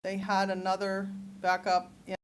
They had another backup in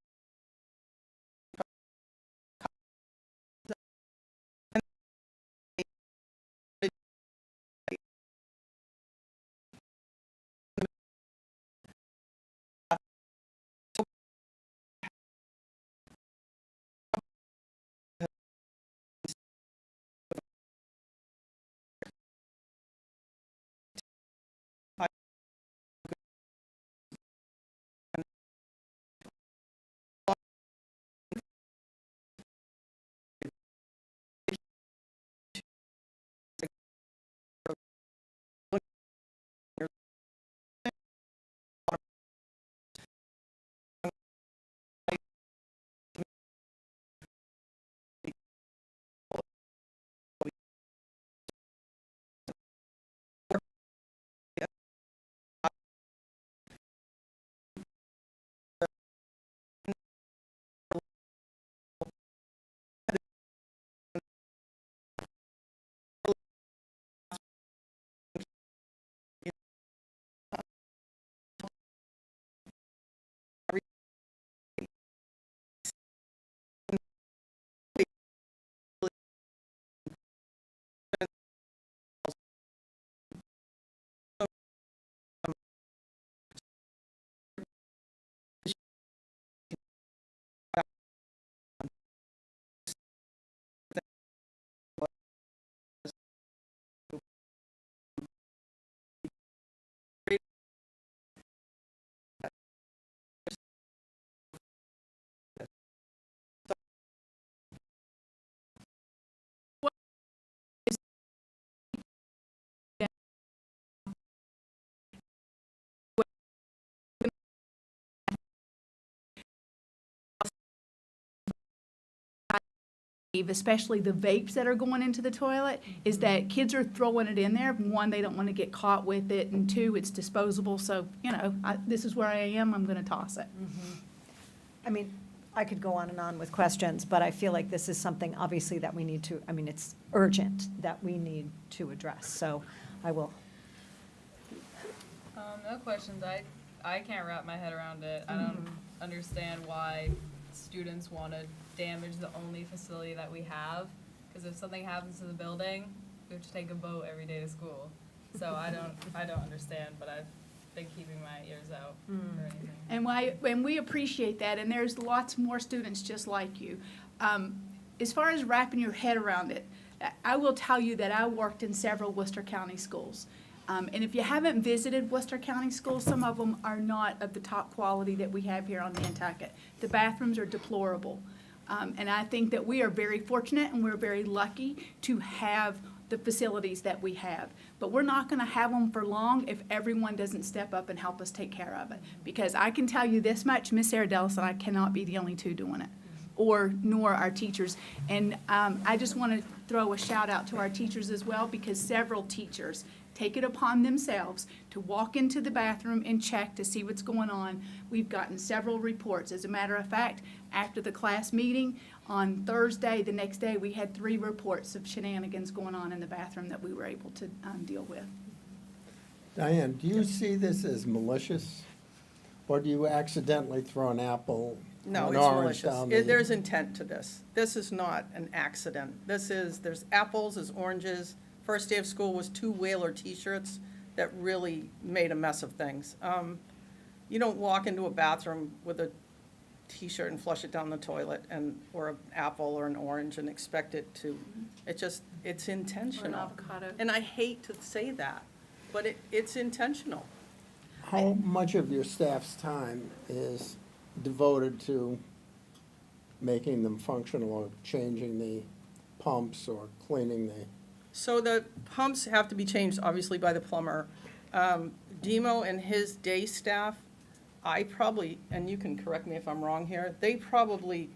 especially the vapes that are going into the toilet, is that kids are throwing it in there. One, they don't want to get caught with it, and two, it's disposable. So, you know, this is where I am, I'm going to toss it. I mean, I could go on and on with questions, but I feel like this is something obviously that we need to, I mean, it's urgent that we need to address. So I will. No questions. I can't wrap my head around it. I don't understand why students want to damage the only facility that we have. Because if something happens to the building, we have to take a boat every day to school. So I don't understand, but I've been keeping my ears out for anything. And we appreciate that, and there's lots more students just like you. As far as wrapping your head around it, I will tell you that I worked in several Worcester County schools. And if you haven't visited Worcester County schools, some of them are not of the top quality that we have here on Nantucket. The bathrooms are deplorable. And I think that we are very fortunate and we're very lucky to have the facilities that we have. But we're not going to have them for long if everyone doesn't step up and help us take care of it. Because I can tell you this much, Miss Sarah-Dellis and I cannot be the only two doing it, nor our teachers. And I just want to throw a shout out to our teachers as well, because several teachers take it upon themselves to walk into the bathroom and check to see what's going on. We've gotten several reports. As a matter of fact, after the class meeting on Thursday, the next day, we had 3 reports of shenanigans going on in the bathroom that we were able to deal with. Diane, do you see this as malicious? Or do you accidentally throw an apple, No, an it's orange malicious. down the? There's intent to this. This is not an accident. There's apples, there's oranges. First day of school was 2 Whaler t-shirts that really made a mess of things. You don't walk into a bathroom with a t-shirt and flush it down the toilet or an apple or an orange and expect it to, it's intentional. Or an avocado. And I hate to say that, but it's intentional. How much of your staff's time is devoted to making them functional or changing the pumps or cleaning the? So the pumps have to be changed, obviously, by the plumber. Demo and his day staff, I probably, and you can correct me if I'm wrong here, they probably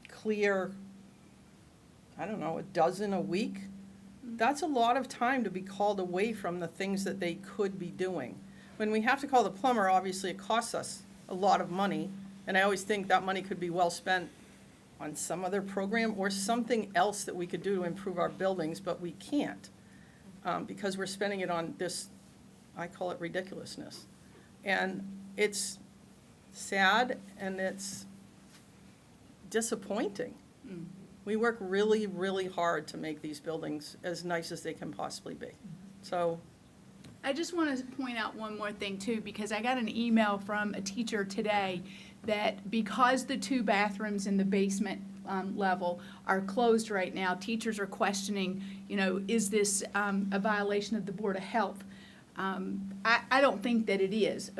clear, I don't know, 12 a week. That's a lot of time to be called away from the things that they could be doing. When we have to call the plumber, obviously it costs us a lot of money, and I always think that money could be well spent on some other program or something else that we could do to improve our buildings, but we can't, because we're spending it on this, I call it ridiculousness. And it's sad and it's disappointing. Mm. We work really, really hard to make these buildings as nice as they can possibly be. So, I just want to point out one more thing too, because I got an email from a teacher today that because the 2 bathrooms in the basement level are closed right now, teachers are questioning, is this a violation of the Board of Health? I don't think that it is.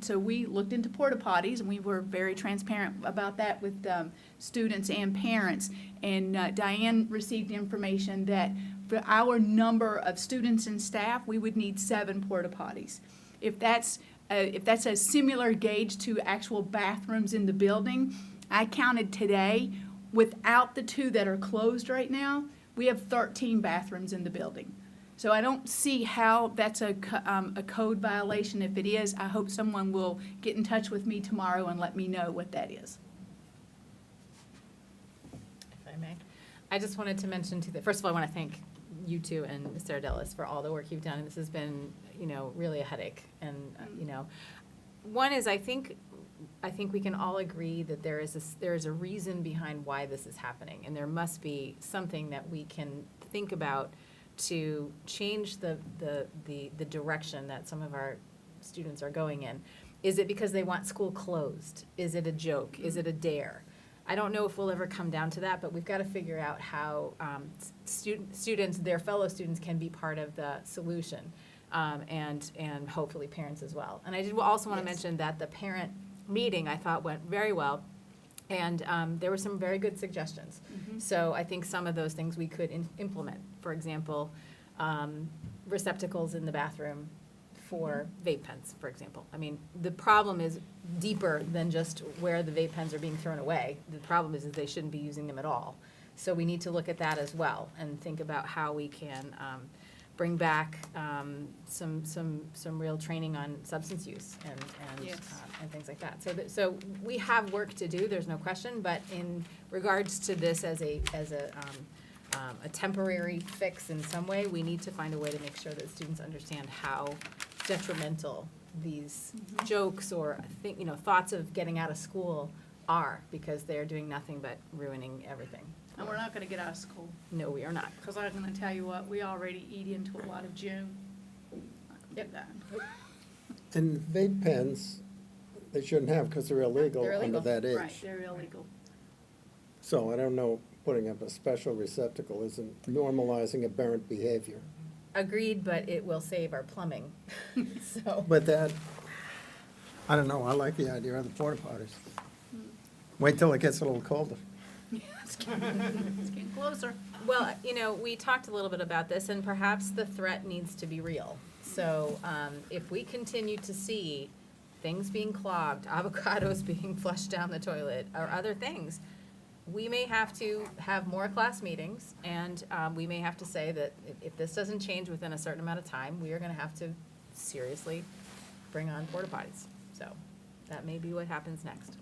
So we looked into porta potties, and we were very transparent about that with students and parents. And Diane received information that for our number of students and staff, we would need 7 porta potties. If that's a similar gauge to actual bathrooms in the building, I counted today, without the 2 that are closed right now, we have 13 bathrooms in the building. So I don't see how that's a code violation. If it is, I hope someone will get in touch with me tomorrow and let me know what that is. If I may. I just wanted to mention first of all, I want to thank you two and Mr. Ardellis for all the work you've done. And this has been, really a headache. And, one is I think we can all agree that there is a reason behind why this is happening. And there must be something that we can think about to change the direction that some of our students are going in. Is it because they want school closed? Is it a joke? Is it a dare? I don't know if we'll ever come down to that, but we've got to figure out how students, their fellow students, can be part of the solution, and hopefully parents as well. And I did also want to mention that the parent meeting, I thought, went very well, and there were some very good suggestions. Mm-hmm. So I think some of those things we could implement. For example, receptacles in the bathroom for vape pens, for example. I mean, the problem is deeper than just where the vape pens are being thrown away. The problem is they shouldn't be using them at all. So we need to look at that as well and think about how we can bring back some real training on substance use Yes. and things like that. So we have work to do, there's no question, but in regards to this as a temporary fix in some way, we need to find a way to make sure that students understand how detrimental these jokes or thoughts of getting out of school are, because they're doing nothing but ruining everything. And we're not going to get out of school. No, we are not. Because I'm going to tell you what, we already eat into a lot of June. Not gonna do that. And vape pens, they shouldn't have because they're illegal They're under illegal. that age. Right, they're illegal. So I don't know, putting up a special receptacle isn't normalizing aberrant behavior. Agreed, but it will save our plumbing, so. But that, I don't know, I like the idea of the porta potties. Wait till it gets a little colder. It's getting closer. Well, we talked a little bit about this, and perhaps the threat needs to be real. So if we continue to see things being clogged, avocados being flushed down the toilet, or other things, we may have to have more class meetings, and we may have to say that if this doesn't change within a certain amount of time, we are going to have to seriously bring on porta potties. So that may be what happens next.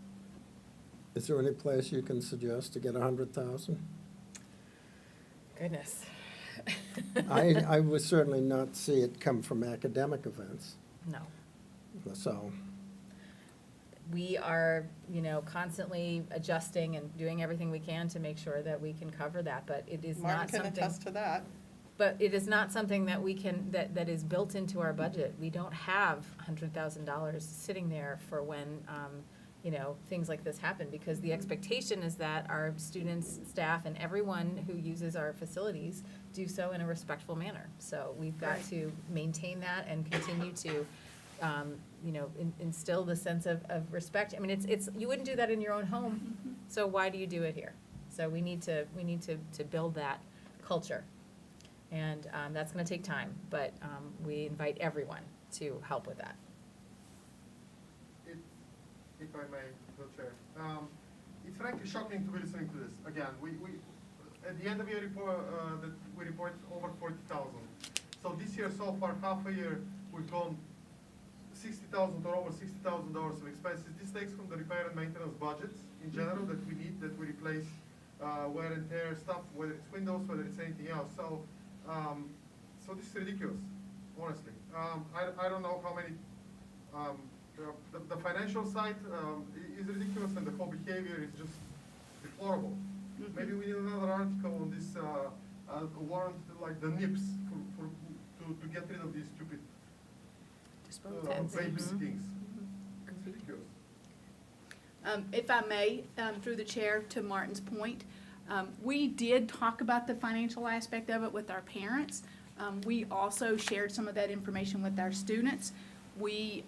Is there any place you can suggest to get 100,000? Goodness. I would certainly not see it come from academic events, No. so. We are, constantly adjusting and doing everything we can to make sure that we can cover that, but it is Martin not can something. attest to that. But it is not something that we can, that is built into our budget. We don't have $100,000 sitting there for when, things like this happen, because the expectation is that our students, staff, and everyone who uses our facilities do so in a respectful manner. So we've got Right. to maintain that and continue to, instill the sense of respect. I mean, it's, you wouldn't do that in your own home, so why do you do it here? So we need to build that culture. And that's gonna take time, but we invite everyone to help with that. If I may, Bill Chair. It's frankly shocking to be listening to this. Again, we at the end of the year report, that we report over 40,000. So this year, so far, half a year, we've gone 60,000 or over $60,000 of expenses. This takes from the repair and maintenance budgets in general that we need, that we replace wear and tear stuff, whether it's windows, whether it's anything else. So, so this is ridiculous, honestly. I don't know how many the financial side is ridiculous, and the whole behavior is just deplorable. Maybe we need another article on this warrant, like the NIPS, to get rid of these stupid babysitting. It's ridiculous. If I may, through the chair, to Martin's point, we did talk about the financial aspect of it with our parents. We also shared some of that information with our students. We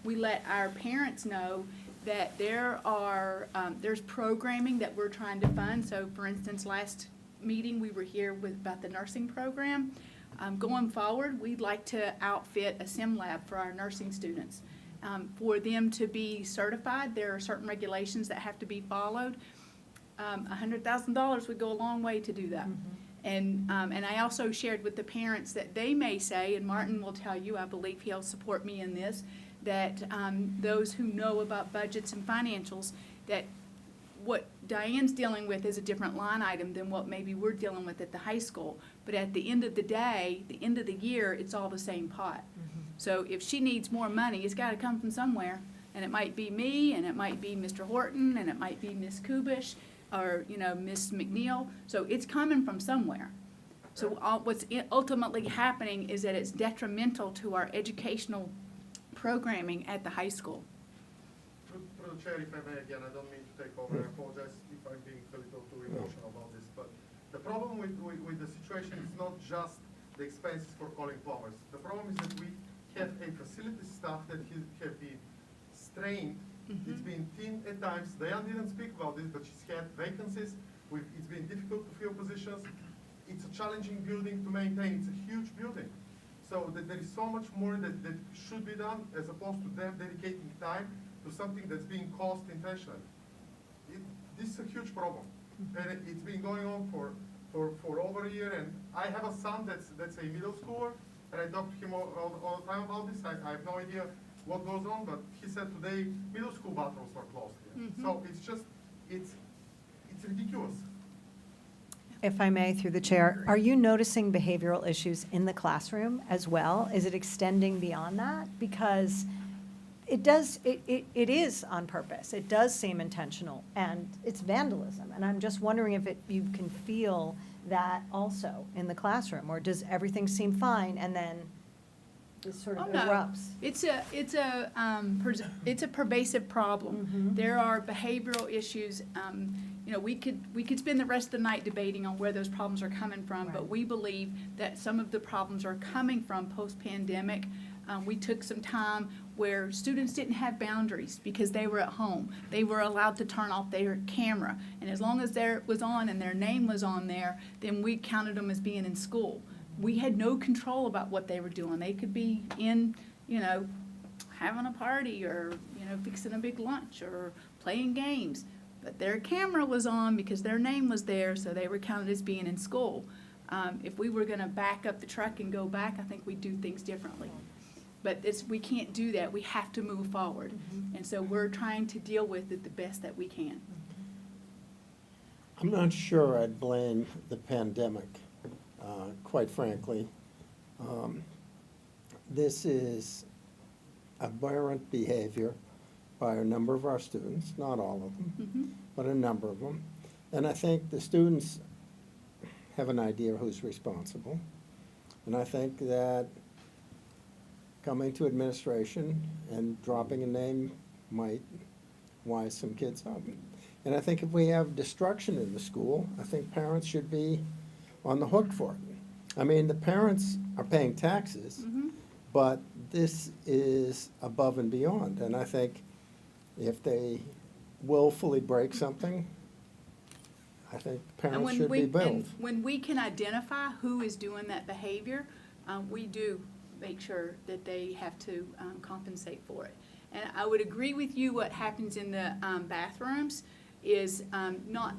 let our parents know that there's programming that we're trying to fund. So for instance, last meeting, we were here about the nursing program. Going forward, we'd like to outfit a sim lab for our nursing students. For them to be certified, there are certain regulations that have to be followed. $100,000 would go a long way to do that. And I also shared with the parents that they may say, and Martin will tell you, I believe he'll support me in this, that those who know about budgets and financials, that what Diane's dealing with is a different line item than what maybe we're dealing with at the high school. But at the end of the day, the end of the year, it's all the same pot. So if she needs more money, it's got to come from somewhere. And it might be me, and it might be Mr. Horton, and it might be Miss Kubish, or, Miss McNeil. So it's coming from somewhere. So what's ultimately happening is that it's detrimental to our educational programming at the high school. Through the chair, if I may again, I don't mean to take over. I apologize if I'm being a little too emotional about this. But the problem with the situation is not just the expenses for calling plumbers. The problem is that we have a facility staff that have been strained. It's been thin at times. Diane didn't speak about this, but she's had vacancies. It's been difficult to fill positions. It's a challenging building to maintain. It's a huge building. So there is so much more that should be done as opposed to them dedicating time to something that's being caused intentionally. This is a huge problem. And it's been going on for over a year. And I have a son that's a middle schooler, and I talk to him all the time about this. I have no idea what goes on, but he said today middle school bathrooms are closed here. So it's ridiculous. If I may, through the chair, are you noticing behavioral issues in the classroom as well? Is it extending beyond that? Because it is on purpose. It does seem intentional, and it's vandalism. And I'm just wondering if you can feel that also in the classroom, or does everything seem fine and then it sort of Oh, no. erupts? It's a pervasive problem. There are behavioral issues. We could spend the rest of the night debating on where those problems are coming from, but Right. we believe that some of the problems are coming from post-pandemic. We took some time where students didn't have boundaries because they were at home. They were allowed to turn off their camera, and as long as it was on and their name was on there, then we counted them as being in school. We had no control about what they were doing. They could be in, having a party, or, fixing a big lunch, or playing games. But their camera was on because their name was there, so they were counted as being in school. If we were gonna back up the truck and go back, I think we'd do things differently. But we can't do that. We have to move forward. And so we're trying to deal with it the best that we can. I'm not sure I'd blame the pandemic, quite frankly. This is aberrant behavior by a number of our students, not all of them, but a number of them. And I think the students have an idea who's responsible. And I think that coming to administration and dropping a name might wise some kids up. And I think if we have destruction in the school, I think parents should be on the hook for it. I mean, the parents are paying taxes, but this is above and beyond. And I think if they willfully break something, I think parents should be billed. And when we can identify who is doing that behavior, we do make sure that they have to compensate for it. And I would agree with you, what happens in the bathrooms is not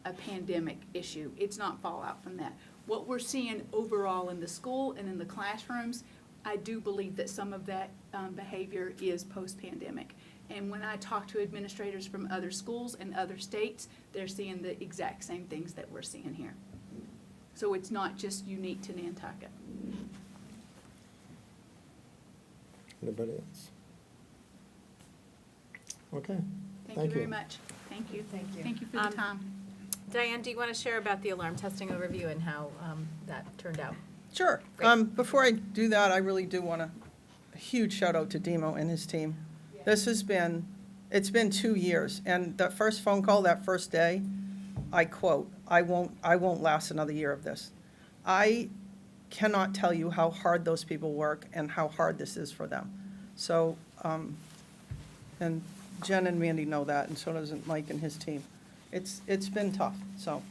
a pandemic issue. It's not fallout from that. What we're seeing overall in the school and in the classrooms, I do believe that some of that behavior is post-pandemic. And when I talk to administrators from other schools and other states, they're seeing the exact same things that we're seeing here. So it's not just unique to Nantucket. Anybody else? Okay. Thank you very much. Thank you. Thank you. Thank you for the time. Diane, do you want to share about the alarm testing overview and how that turned out? Sure. Great. Before I do that, I really do want a huge shout out to Demo and his team. This has been, it's been 2 years, and that first phone call, that first day, I quote, I won't last another year of this. I cannot tell you how hard those people work and how hard this is for them. So, and Jen and Mandy know that, and so does Mike and his team. It's been tough, so.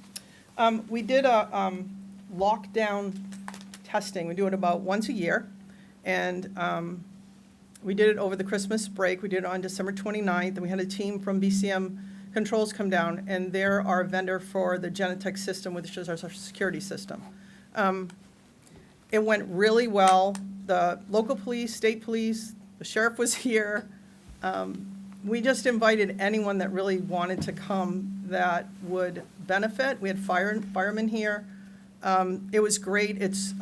We did a lockdown testing. We do it about once a year, and we did it over the Christmas break. We did it on December 29th, and we had a team from BCM Controls come down, and they're our vendor for the Genetec system, which is our social security system. It went really well. The local police, state police, the sheriff was here. We just invited anyone that really wanted to come that would benefit. We had firemen here. It was great. It's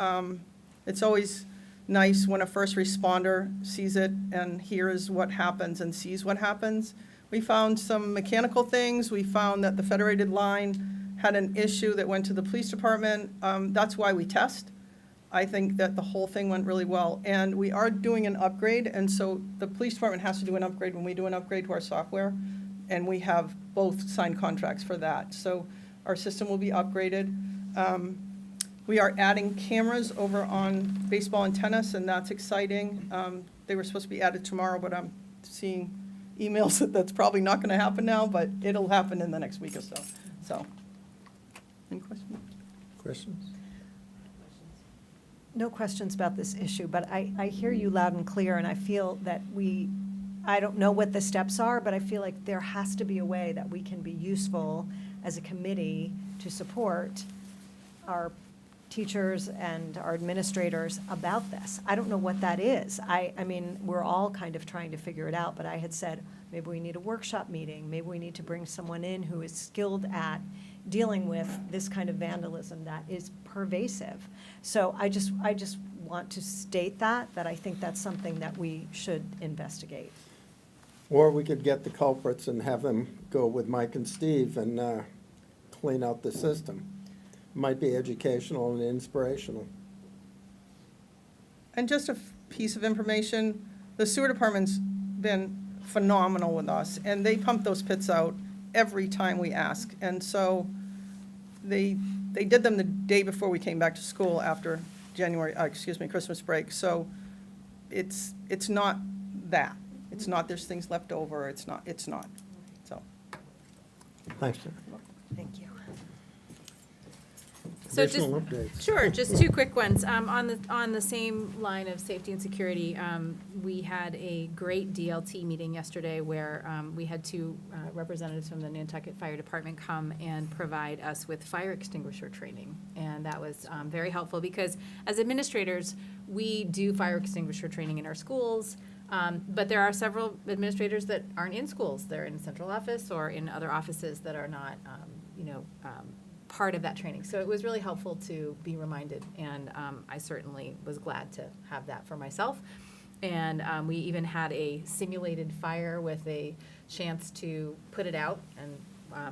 always nice when a first responder sees it and hears what happens and sees what happens. We found some mechanical things. We found that the federated line had an issue that went to the police department. That's why we test. I think that the whole thing went really well. And we are doing an upgrade, and so the police department has to do an upgrade when we do an upgrade to our software, and we have both signed contracts for that. So our system will be upgraded. We are adding cameras over on baseball and tennis, and that's exciting. They were supposed to be added tomorrow, but I'm seeing emails that that's probably not going to happen now, but it'll happen in the next week or so. So, any questions? Questions? No questions about this issue, but I hear you loud and clear, and I feel that I don't know what the steps are, but I feel like there has to be a way that we can be useful as a committee to support our teachers and our administrators about this. I don't know what that is. I mean, we're all kind of trying to figure it out, but I had said, maybe we need a workshop meeting, maybe we need to bring someone in who is skilled at dealing with this kind of vandalism that is pervasive. So I just want to state that I think that's something that we should investigate. Or we could get the culprits and have them go with Mike and Steve and clean out the system. Might be educational and inspirational. And just a piece of information, the sewer department's been phenomenal with us, and they pump those pits out every time we ask. And so they did them the day before we came back to school after Christmas break. So it's not that. It's not there's things left over. It's not. So. Thanks, Jen. Thank you. So just, Additional updates. sure, just two quick ones. On the same line of safety and security, we had a great DLT meeting yesterday where we had two representatives from the Nantucket Fire Department come and provide us with fire extinguisher training. And that was very helpful because as administrators, we do fire extinguisher training in our schools. But there are several administrators that aren't in schools. They're in central office or in other offices that are not, part of that training. So it was really helpful to be reminded, and I certainly was glad to have that for myself. And we even had a simulated fire with a chance to put it out and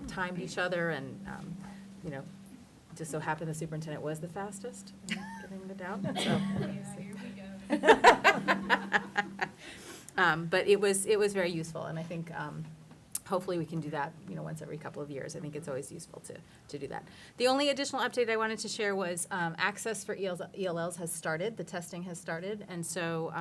timed each other, and just so happened the superintendent was the fastest in getting it out. So. But it was very useful, and I think hopefully we can do that, once every couple of years. I think it's always useful to do that. The only additional update I wanted to share was access for ELLs has started. The testing has started, and so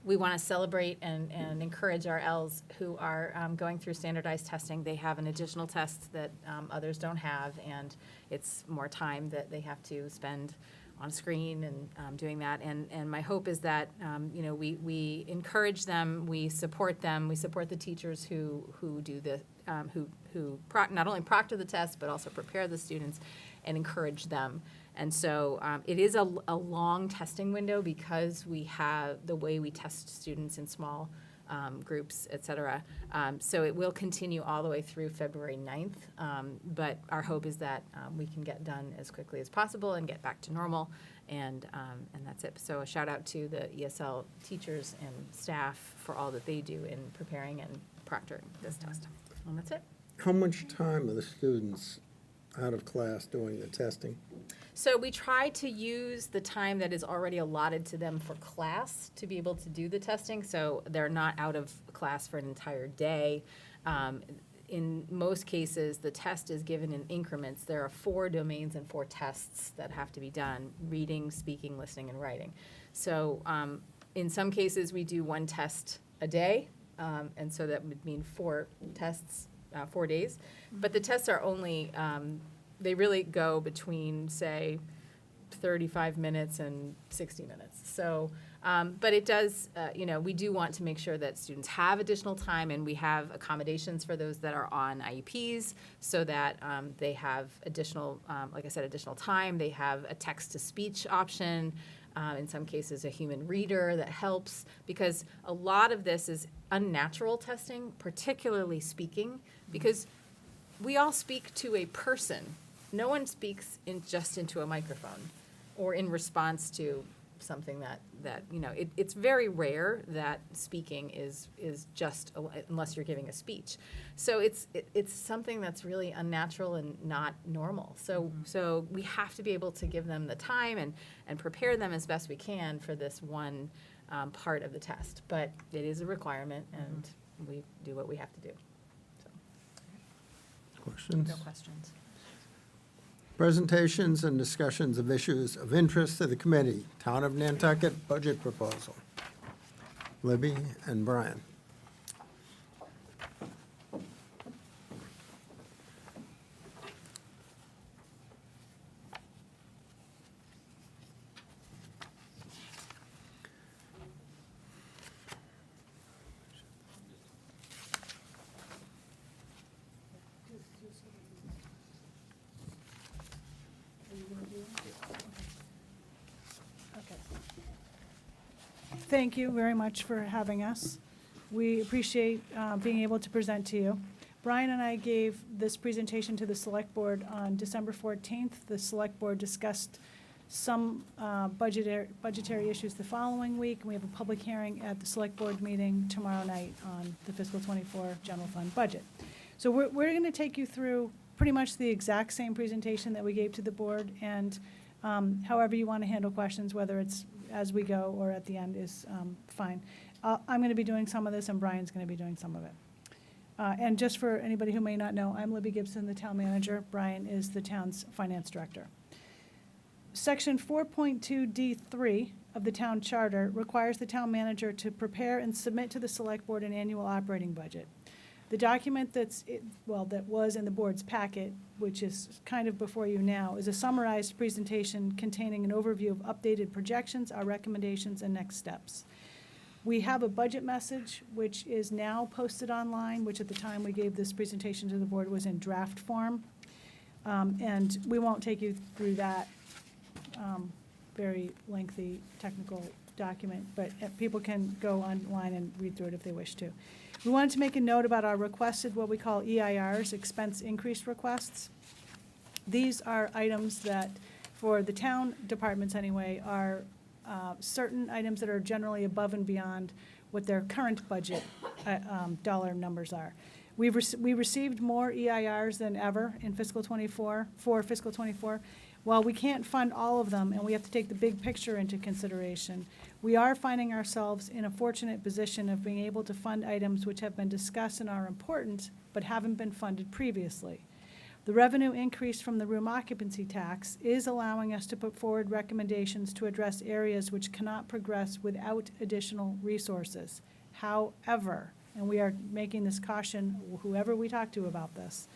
we want to celebrate and encourage our ELs who are going through standardized testing. They have an additional test that others don't have, and it's more time that they have to spend on screen and doing that. And my hope is that, we encourage them, we support them, we support the teachers who do the, who not only proctor the test, but also prepare the students and encourage them. And so it is a long testing window because we have the way we test students in small groups, et cetera. So it will continue all the way through February 9th. But our hope is that we can get done as quickly as possible and get back to normal. And that's it. So a shout out to the ESL teachers and staff for all that they do in preparing and proctoring this test. And that's it. How much time are the students out of class doing the testing? So we try to use the time that is already allotted to them for class to be able to do the testing, so they're not out of class for an entire day. In most cases, the test is given in increments. There are 4 domains and 4 tests that have to be done: reading, speaking, listening, and writing. So in some cases, we do 1 test a day, and so that would mean 4 tests, 4 days. But the tests are only, they really go between, say, 35 minutes and 60 minutes. So, but it does, we do want to make sure that students have additional time, and we have accommodations for those that are on IEPs so that they have additional, like I said, additional time. They have a text-to-speech option, in some cases a human reader that helps, because a lot of this is unnatural testing, particularly speaking, because we all speak to a person. No one speaks just into a microphone or in response to something that it's very rare that speaking is just, unless you're giving a speech. So it's something that's really unnatural and not normal. So we have to be able to give them the time and prepare them as best we can for this one part of the test. But it is a requirement, and we do what we have to do. So. Questions? No questions. Presentations and discussions of issues of interest to the committee. Town of Nantucket budget proposal. Libby and Brian. Thank you very much for having us. We appreciate being able to present to you. Brian and I gave this presentation to the Select Board on December 14th. The Select Board discussed some budgetary issues the following week. We have a public hearing at the Select Board meeting tomorrow night on the fiscal '24 general fund budget. So we're going to take you through pretty much the exact same presentation that we gave to the board, and however you want to handle questions, whether it's as we go or at the end, is fine. I'm going to be doing some of this, and Brian's going to be doing some of it. And just for anybody who may not know, I'm Libby Gibson, the town manager. Brian is the town's finance director. Section 4.2D3 of the town charter requires the town manager to prepare and submit to the select board an annual operating budget. The document that was in the board's packet, which is kind of before you now, is a summarized presentation containing an overview of updated projections, our recommendations, and next steps. We have a budget message, which is now posted online, which at the time we gave this presentation to the board was in draft form. And we won't take you through that very lengthy technical document, but people can go online and read through it if they wish to. We wanted to make a note about our requested, what we call EIRs, expense increase requests. These are items that, for the town departments anyway, are certain items that are generally above and beyond what their current budget dollar numbers are. We received more EIRs than ever in fiscal '24, for fiscal '24. While we can't fund all of them, and we have to take the big picture into consideration, we are finding ourselves in a fortunate position of being able to fund items which have been discussed and are important, but haven't been funded previously. The revenue increase from the room occupancy tax is allowing us to put forward recommendations to address areas which cannot progress without additional resources. However, and we are making this caution, whoever we talk to about this,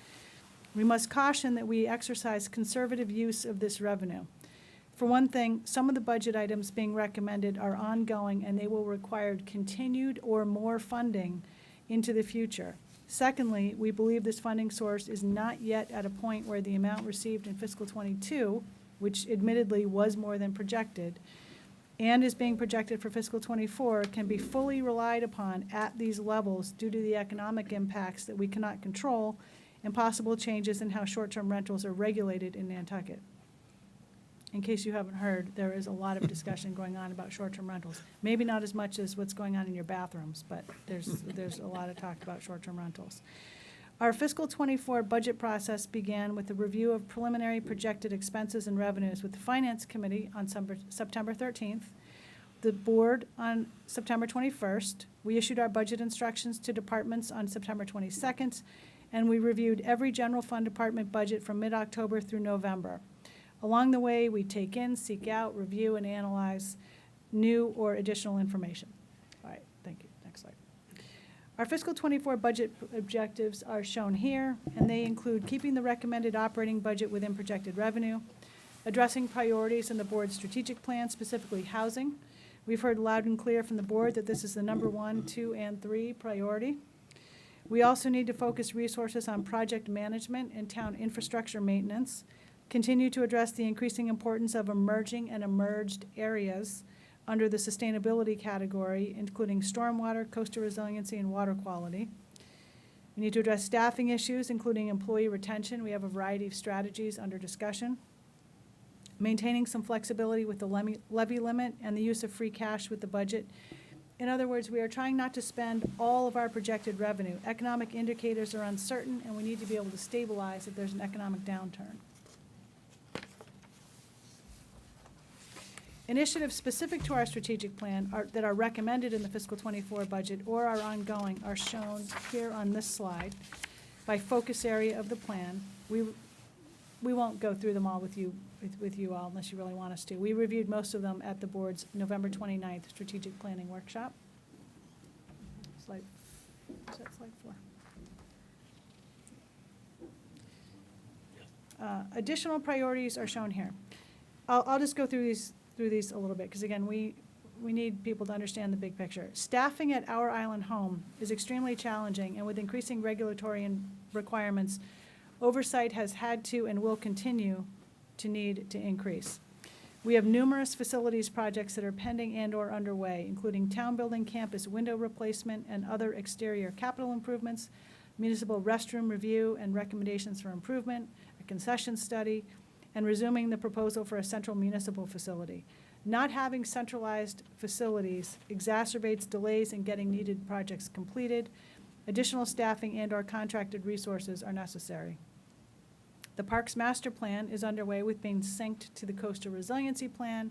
we must caution that we exercise conservative use of this revenue. For one thing, some of the budget items being recommended are ongoing, and they will require continued or more funding into the future. Secondly, we believe this funding source is not yet at a point where the amount received in fiscal '22, which admittedly was more than projected, and is being projected for fiscal '24, can be fully relied upon at these levels due to the economic impacts that we cannot control and possible changes in how short-term rentals are regulated in Nantucket. in case you haven't heard, there is a lot of discussion going on about short-term rentals. Maybe not as much as what's going on in your bathrooms, but there's a lot of talk about short-term rentals. Our fiscal '24 budget process began with a review of preliminary projected expenses and revenues with the Finance Committee on September 13th, the Board on September 21st. We issued our budget instructions to departments on September 22nd, and we reviewed every general fund department budget from mid-October through November. Along the way, we take in, seek out, review, and analyze new or additional information. All right, thank you. Next slide. Our fiscal '24 budget objectives are shown here, and they include keeping the recommended operating budget within projected revenue, addressing priorities in the board's strategic plan, specifically housing. We've heard loud and clear from the board that this is the number 1, 2, and 3 priority. We also need to focus resources on project management and town infrastructure maintenance, continue to address the increasing importance of emerging and emerged areas under the sustainability category, including stormwater, coastal resiliency, and water quality. We need to address staffing issues, including employee retention. We have a variety of strategies under discussion. Maintaining some flexibility with the levy limit and the use of free cash with the budget. In other words, we are trying not to spend all of our projected revenue. Economic indicators are uncertain, and we need to be able to stabilize if there's an economic downturn. Initiatives specific to our strategic plan that are recommended in the fiscal '24 budget or are ongoing are shown here on this slide by focus area of the plan. We won't go through them all with you all unless you really want us to. We reviewed most of them at the board's November 29th strategic planning workshop. Is that slide 4? Additional priorities are shown here. I'll just go through these a little bit, because again, we need people to understand the big picture. Staffing at our island home is extremely challenging, and with increasing regulatory requirements, oversight has had to and will continue to need to increase. We have numerous facilities projects that are pending and or underway, including town building campus window replacement and other exterior capital improvements, municipal restroom review and recommendations for improvement, a concession study, and resuming the proposal for a central municipal facility. Not having centralized facilities exacerbates delays in getting needed projects completed. Additional staffing and or contracted resources are necessary. The Parks Master Plan is underway with being synced to the Coastal Resiliency Plan,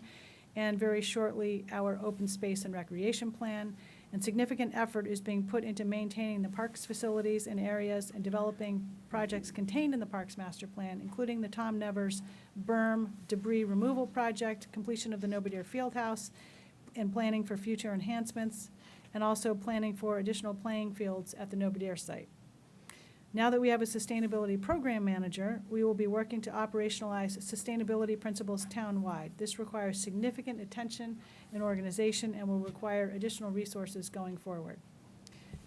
and very shortly, our Open Space and Recreation Plan. And significant effort is being put into maintaining the parks facilities and areas and developing projects contained in the Parks Master Plan, including the Tom Nevers berm debris removal project, completion of the Nobodere Fieldhouse, and planning for future enhancements, and also planning for additional playing fields at the Nobodere site. Now that we have a sustainability program manager, we will be working to operationalize sustainability principles town-wide. This requires significant attention and organization and will require additional resources going forward.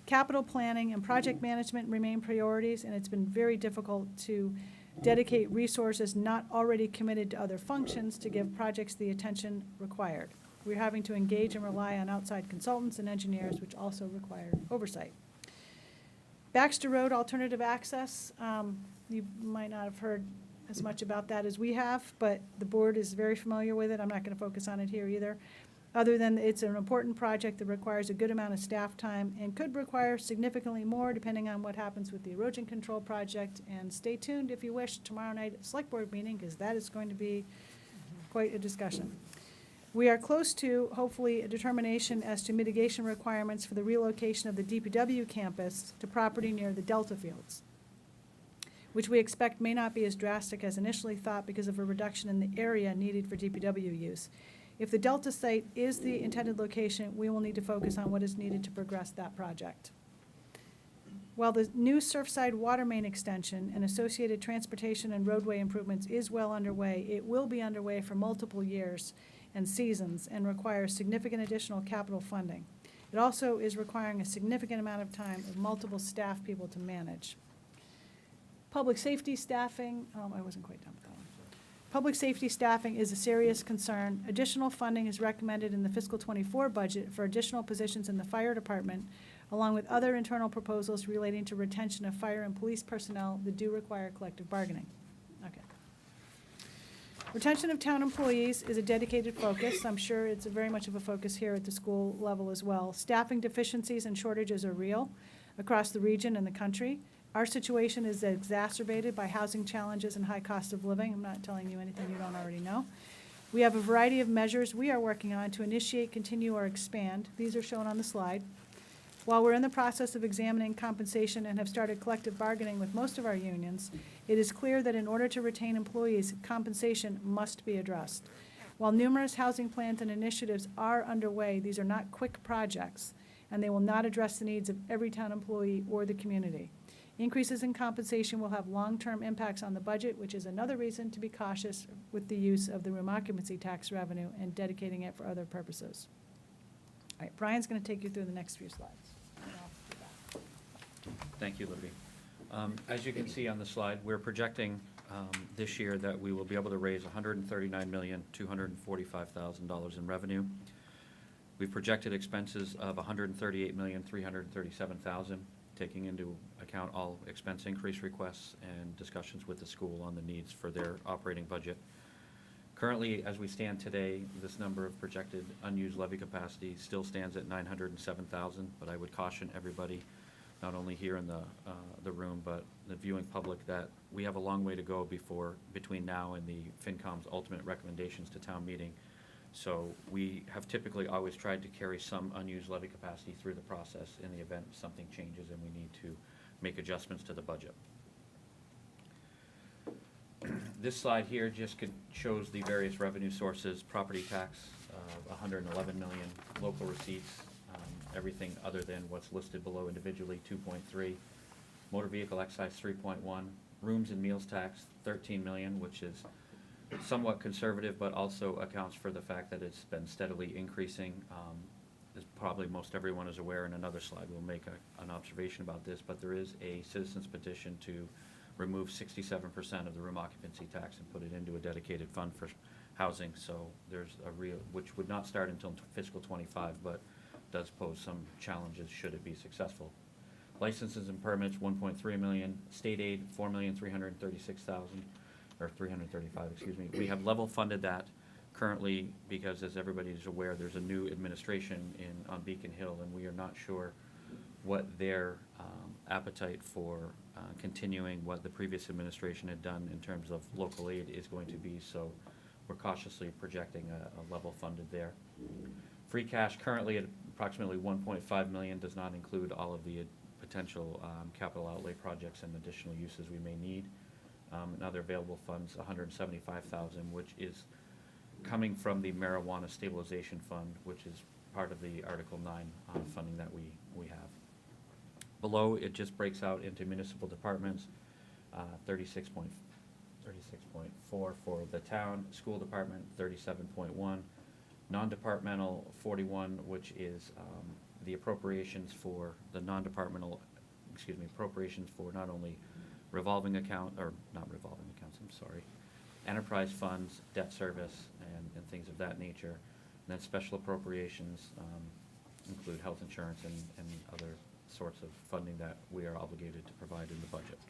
Capital planning and project management remain priorities, and it's been very difficult to dedicate resources not already committed to other functions to give projects the attention required. We're having to engage and rely on outside consultants and engineers, which also require oversight. Baxter Road alternative access, you might not have heard as much about that as we have, but the board is very familiar with it. I'm not going to focus on it here either, other than it's an important project that requires a good amount of staff time and could require significantly more depending on what happens with the erosion control project. And stay tuned if you wish tomorrow night at select board meeting, because that is going to be quite a discussion. We are close to, hopefully, a determination as to mitigation requirements for the relocation of the DPW campus to property near the Delta Fields, which we expect may not be as drastic as initially thought because of a reduction in the area needed for DPW use. If the Delta site is the intended location, we will need to focus on what is needed to progress that project. While the new Surfside water main extension and associated transportation and roadway improvements is well underway, it will be underway for multiple years and seasons and requires significant additional capital funding. It also is requiring a significant amount of time of multiple staff people to manage. Public safety staffing, I wasn't quite done with that one. Public safety staffing is a serious concern. Additional funding is recommended in the fiscal '24 budget for additional positions in the fire department, along with other internal proposals relating to retention of fire and police personnel that do require collective bargaining. Okay. Retention of town employees is a dedicated focus. I'm sure it's very much of a focus here at the school level as well. Staffing deficiencies and shortages are real across the region and the country. Our situation is exacerbated by housing challenges and high cost of living. I'm not telling you anything you don't already know. We have a variety of measures we are working on to initiate, continue, or expand. These are shown on the slide. While we're in the process of examining compensation and have started collective bargaining with most of our unions, it is clear that in order to retain employees, compensation must be addressed. While numerous housing plans and initiatives are underway, these are not quick projects, and they will not address the needs of every town employee or the community. Increases in compensation will have long-term impacts on the budget, which is another reason to be cautious with the use of the room occupancy tax revenue and dedicating it for other purposes. All right, Brian's going to take you through the next few slides. And I'll be back. Thank you, Libby. As you can see on the slide, we're projecting this year that we will be able to raise $139,245,000 in revenue. We've projected expenses of $138,337,000, taking into account all expense increase requests and discussions with the school on the needs for their operating budget. Currently, as we stand today, this number of projected unused levy capacity still stands at 907,000, but I would caution everybody, not only here in the room, but the viewing public, that we have a long way to go between now and the FinCom's ultimate recommendations to town meeting. So we have typically always tried to carry some unused levy capacity through the process in the event something changes and we need to make adjustments to the budget. This slide here just shows the various revenue sources: property tax, 111 million, local receipts, everything other than what's listed below individually, 2.3, motor vehicle excise, 3.1, rooms and meals tax, 13 million, which is somewhat conservative, but also accounts for the fact that it's been steadily increasing. As probably most everyone is aware, in another slide we'll make an observation about this, but there is a citizen's petition to remove 67% of the room occupancy tax and put it into a dedicated fund for housing. So there's a which would not start until fiscal 25, but does pose some challenges should it be successful. Licenses and permits, 1.3 million. State aid, 4,336,000, or 335, excuse me. We have level funded that currently because, as everybody is aware, there's a new administration on Beacon Hill, and we are not sure what their appetite for continuing what the previous administration had done in terms of local aid is going to be. So we're cautiously projecting a level funded there. Free cash currently at approximately 1.5 million does not include all of the potential capital outlay projects and additional uses we may need. And other available funds, 175,000, which is coming from the Marijuana Stabilization Fund, which is part of the Article 9 funding that we have. Below, it just breaks out into municipal departments, 36.4 for the town, school department 37.1, non-departmental 41, which is the appropriations for the non-departmental, appropriations for not only revolving account, or not revolving accounts, I'm sorry, enterprise funds, debt service, and things of that nature. And then special appropriations include health insurance and other sorts of funding that we are obligated to provide in the budget.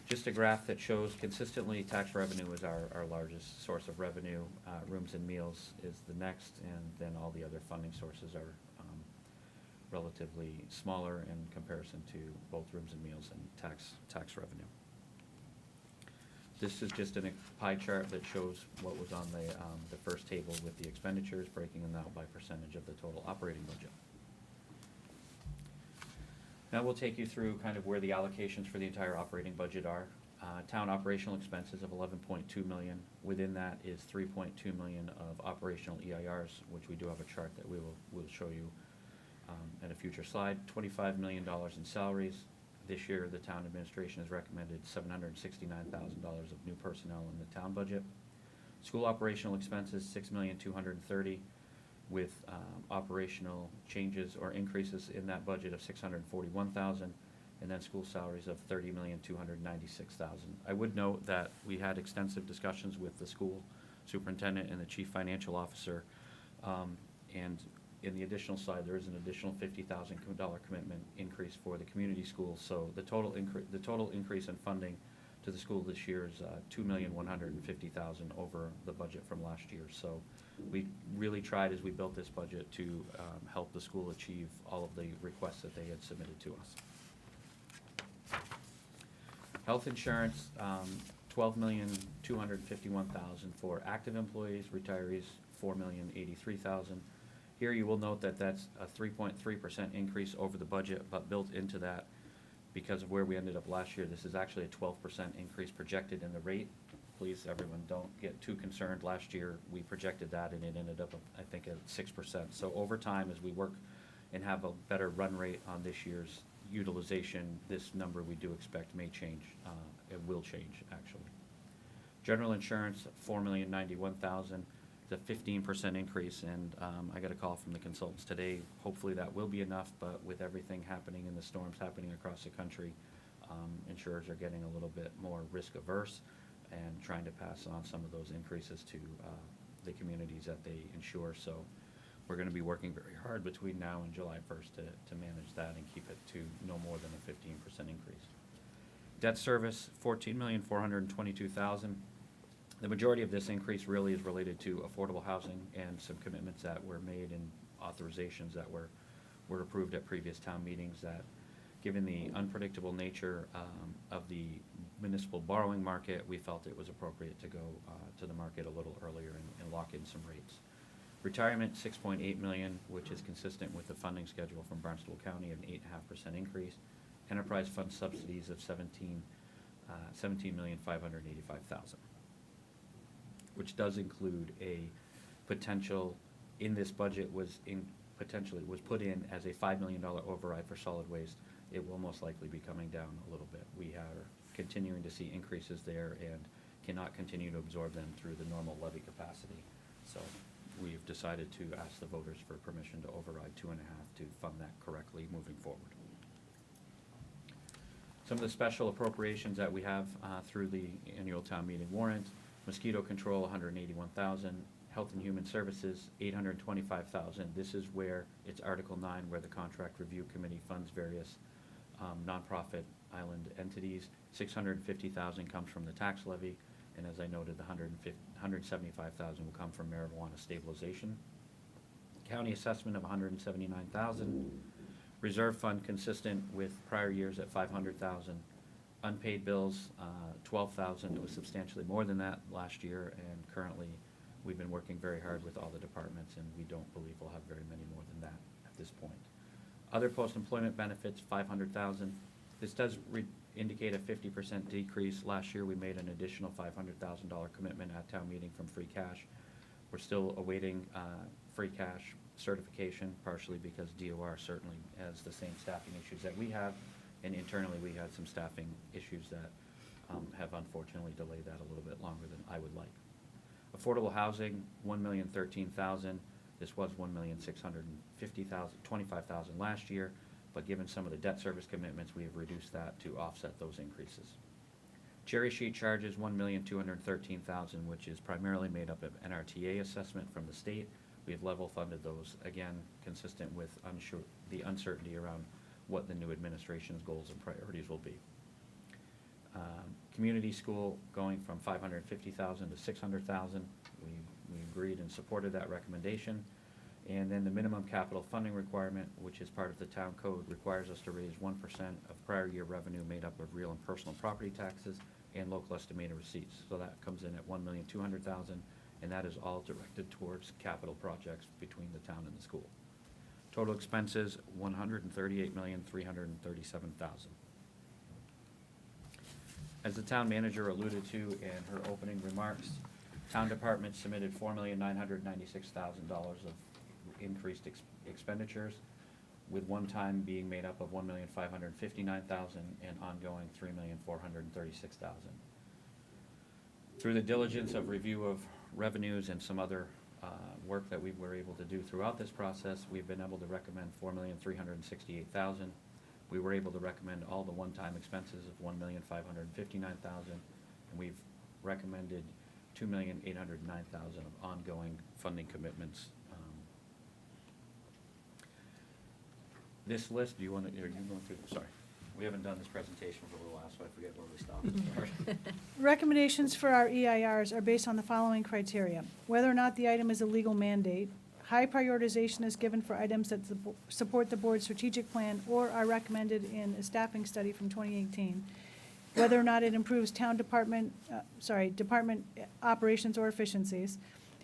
Just a graph that shows consistently tax revenue is our largest source of revenue. Rooms and meals is the next, and then all the other funding sources are relatively smaller in comparison to both rooms and meals and tax revenue. This is just a pie chart that shows what was on the first table with the expenditures, breaking them out by percentage of the total operating budget. Now we'll take you through kind of where the allocations for the entire operating budget are. Town operational expenses of 11.2 million. Within that is 3.2 million of operational EIRs, which we do have a chart that we'll show you in a future slide. $25 million in salaries. This year, the town administration has recommended $769,000 of new personnel in the town budget. School operational expenses, $6,230,000, with operational changes or increases in that budget of $641,000, and then school salaries of $30,296,000. I would note that we had extensive discussions with the school superintendent and the chief financial officer, and in the additional slide, there is an additional $50,000 commitment increase for the community schools. So the total increase in funding to the school this year is $2,150,000 over the budget from last year. So we really tried as we built this budget to help the school achieve all of the requests that they had submitted to us. Health insurance, $12,251,000 for active employees, retirees, $4,083,000. Here you will note that that's a 3.3% increase over the budget, but built into that, because of where we ended up last year, this is actually a 12% increase projected in the rate. Please, everyone, don't get too concerned. Last year, we projected that, and it ended up, I think, at 6%. So over time, as we work and have a better run rate on this year's utilization, this number we do expect may change. It will change, actually. General insurance, $4,091,000. It's a 15% increase, and I got a call from the consultants today. Hopefully that will be enough, but with everything happening and the storms happening across the country, insurers are getting a little bit more risk averse and trying to pass on some of those increases to the communities that they insure. So we're going to be working very hard between now and July 1st to manage that and keep it to no more than a 15% increase. Debt service, $14,422,000. The majority of this increase really is related to affordable housing and some commitments that were made and authorizations that were approved at previous town meetings that, given the unpredictable nature of the municipal borrowing market, we felt it was appropriate to go to the market a little earlier and lock in some rates. Retirement, $6.8 million, which is consistent with the funding schedule from Barnstable County of an 8.5% increase. Enterprise fund subsidies of $17,585,000. Which does include a potential, in this budget potentially was put in as a $5 million override for solid waste. It will most likely be coming down a little bit. We are continuing to see increases there and cannot continue to absorb them through the normal levy capacity. So we've decided to ask the voters for permission to override 2.5 to fund that correctly moving forward. Some of the special appropriations that we have through the annual town meeting warrant: mosquito control, $181,000. Health and Human Services, $825,000. This is where it's Article 9, where the Contract Review Committee funds various nonprofit island entities. $650,000 comes from the tax levy, and as I noted, the $175,000 will come from marijuana stabilization. County assessment of $179,000. Reserve fund consistent with prior years at $500,000. Unpaid bills, $12,000. It was substantially more than that last year, and currently we've been working very hard with all the departments, and we don't believe we'll have very many more than that at this point. Other post-employment benefits, $500,000. This does indicate a 50% decrease. Last year we made an additional $500,000 commitment at town meeting from free cash. We're still awaiting free cash certification, partially because DOR certainly has the same staffing issues that we have, and internally we had some staffing issues that have unfortunately delayed that a little bit longer than I would like. Affordable housing, $1,013,000. This was $1,625,000 last year, but given some of the debt service commitments, we have reduced that to offset those increases. Cherry sheet charges, $1,213,000, which is primarily made up of NRTA assessment from the state. We have level funded those, again, consistent with the uncertainty around what the new administration's goals and priorities will be. Community school going from $550,000 to $600,000. We agreed and supported that recommendation. And then the minimum capital funding requirement, which is part of the town code, requires us to raise 1% of prior year revenue made up of real and personal property taxes and local estimated receipts. So that comes in at $1,200,000, and that is all directed towards capital projects between the town and the school. Total expenses, $138,337,000. As the town manager alluded to in her opening remarks, town departments submitted $4,996,000 of increased expenditures, with one time being made up of $1,559,000 and ongoing $3,436,000. Through the diligence of review of revenues and some other work that we were able to do throughout this process, we've been able to recommend $4,368,000. We were able to recommend all the one-time expenses of $1,559,000, and we've recommended $2,809,000 of ongoing funding commitments. This list, are you going through? Sorry. We haven't done this presentation for a little while, so I forget where we stopped. Recommendations for our EIRs are based on the following criteria: whether or not the item is a legal mandate, high prioritization is given for items that support the board's strategic plan or are recommended in a staffing study from 2018, whether or not it improves department operations or efficiencies,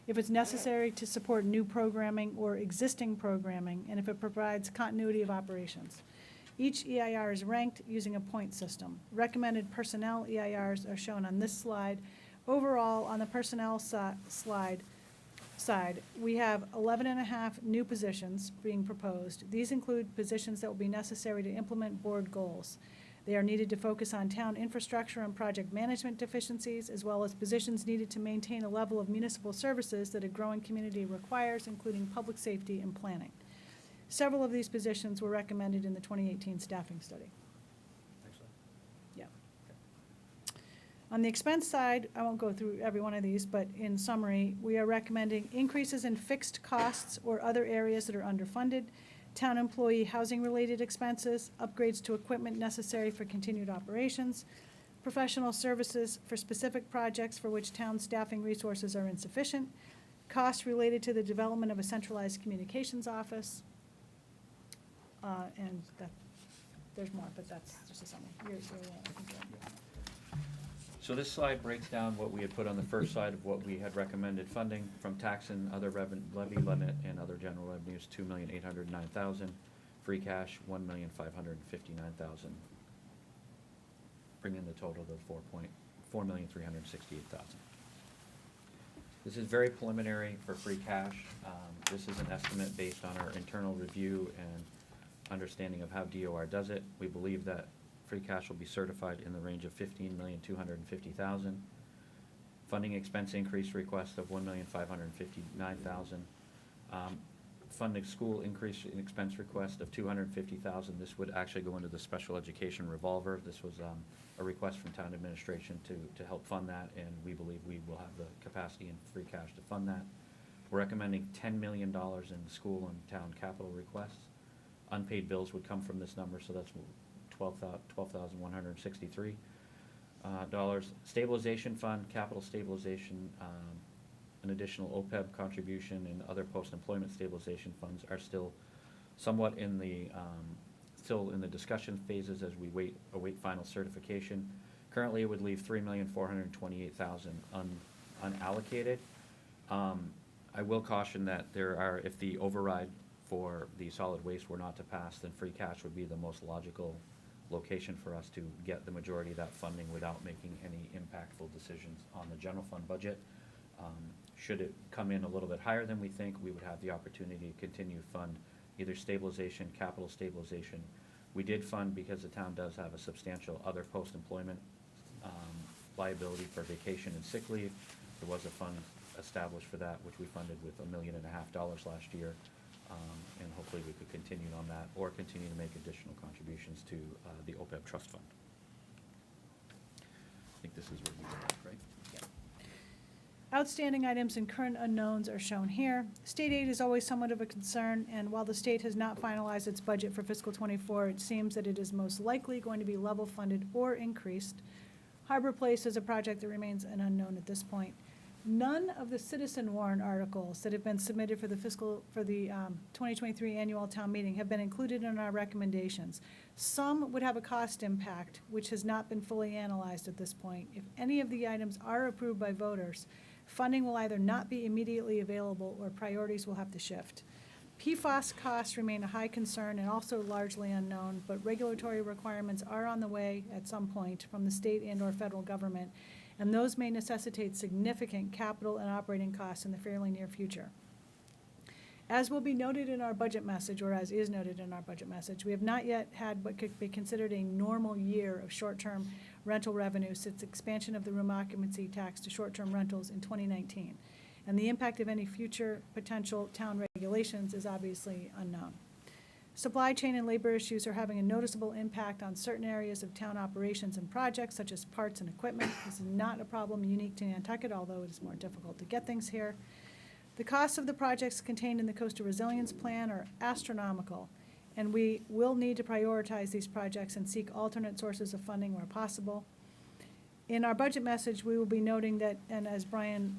if it's necessary to support new programming or existing programming, and if it provides continuity of operations. Each EIR is ranked using a point system. Recommended personnel EIRs are shown on this slide. Overall, on the personnel side, we have 11 and a half new positions being proposed. These include positions that will be necessary to implement board goals. They are needed to focus on town infrastructure and project management deficiencies, as well as positions needed to maintain a level of municipal services that a growing community requires, including public safety and planning. Several of these positions were recommended in the 2018 staffing study. Excellent. Yeah. On the expense side, I won't go through every one of these, but in summary, we are recommending increases in fixed costs or other areas that are underfunded, town employee housing-related expenses, upgrades to equipment necessary for continued operations, professional services for specific projects for which town staffing resources are insufficient, costs related to the development of a centralized communications office, and that, there's more, but that's just a summary. I think you're- So this slide breaks down what we had put on the first side of what we had recommended funding from tax and other levy limit and other general revenues, 2,809,000. Free cash, 1,559,000. Bringing the total to 4,368,000. This is very preliminary for free cash. This is an estimate based on our internal review and understanding of how DOR does it. We believe that free cash will be certified in the range of 15,250,000. Funding expense increase request of 1,559,000. Funding school increase in expense request of 250,000. This would actually go into the special education revolver. This was a request from town administration to help fund that, and we believe we will have the capacity and free cash to fund that. We're recommending $10 million in school and town capital requests. Unpaid bills would come from this number, so that's $12,163. Stabilization fund, capital stabilization, an additional OPEB contribution, and other post-employment stabilization funds are still somewhat in the discussion phases as we await final certification. Currently, it would leave $3,428,000 unallocated. I will caution that if the override for the solid waste were not to pass, then free cash would be the most logical location for us to get the majority of that funding without making any impactful decisions on the general fund budget. Should it come in a little bit higher than we think, we would have the opportunity to continue to fund either stabilization, capital stabilization. We did fund, because the town does have a substantial other post-employment liability for vacation and sick leave. There was a fund established for that, which we funded with $1.5 million last year. And hopefully we could continue on that or continue to make additional contributions to the OPEB trust fund. I think this is where we were at, right? Outstanding items and current unknowns are shown here. State aid is always somewhat of a concern, and while the state has not finalized its budget for fiscal '24, it seems that it is most likely going to be level funded or increased. Harbor Place is a project that remains an unknown at this point. None of the citizen warrant articles that have been submitted for the 2023 annual town meeting have been included in our recommendations. Some would have a cost impact, which has not been fully analyzed at this point. If any of the items are approved by voters, funding will either not be immediately available or priorities will have to shift. PFAS costs remain a high concern and also largely unknown, but regulatory requirements are on the way at some point from the state and/or federal government, and those may necessitate significant capital and operating costs in the fairly near future. As will be noted in our budget message, or as is noted in our budget message, we have not yet had what could be considered a normal year of short-term rental revenue since expansion of the room occupancy tax to short-term rentals in 2019. And the impact of any future potential town regulations is obviously unknown. Supply chain and labor issues are having a noticeable impact on certain areas of town operations and projects, such as parts and equipment. This is not a problem unique to Nantucket, although it is more difficult to get things here. The costs of the projects contained in the Coastal Resilience Plan are astronomical, and we will need to prioritize these projects and seek alternate sources of funding where possible. In our budget message, we will be noting that, and as Brian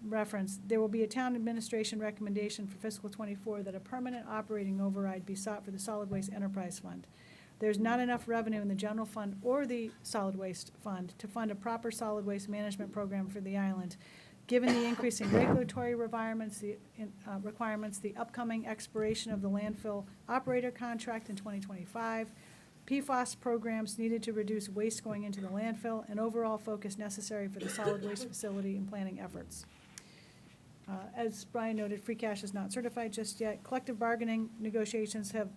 referenced, there will be a town administration recommendation for fiscal '24 that a permanent operating override be sought for the Solid Waste Enterprise Fund. There's not enough revenue in the general fund or the solid waste fund to fund a proper solid waste management program for the island. Given the increasing regulatory requirements, the upcoming expiration of the landfill operator contract in 2025, PFAS programs needed to reduce waste going into the landfill, and overall focus necessary for the solid waste facility and planning efforts. As Brian noted, free cash is not certified just yet. Collective bargaining negotiations have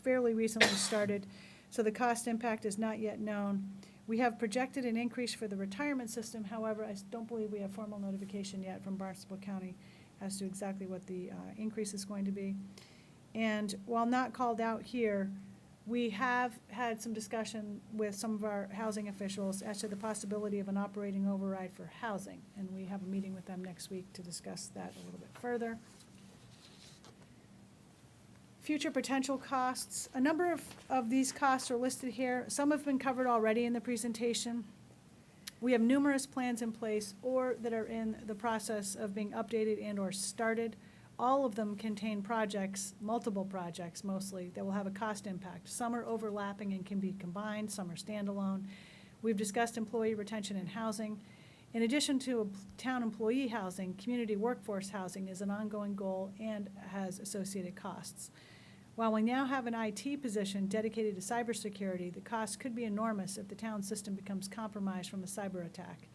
fairly recently started, so the cost impact is not yet known. We have projected an increase for the retirement system. However, I don't believe we have formal notification yet from Barnstable County as to exactly what the increase is going to be. And while not called out here, we have had some discussion with some of our housing officials as to the possibility of an operating override for housing, and we have a meeting with them next week to discuss that a little bit further. Future potential costs. A number of these costs are listed here. Some have been covered already in the presentation. We have numerous plans in place or that are in the process of being updated and or started. All of them contain projects, multiple projects mostly, that will have a cost impact. Some are overlapping and can be combined, some are standalone. We've discussed employee retention and housing. In addition to town employee housing, community workforce housing is an ongoing goal and has associated costs. While we now have an IT position dedicated to cybersecurity, the cost could be enormous if the town system becomes compromised from a cyber attack.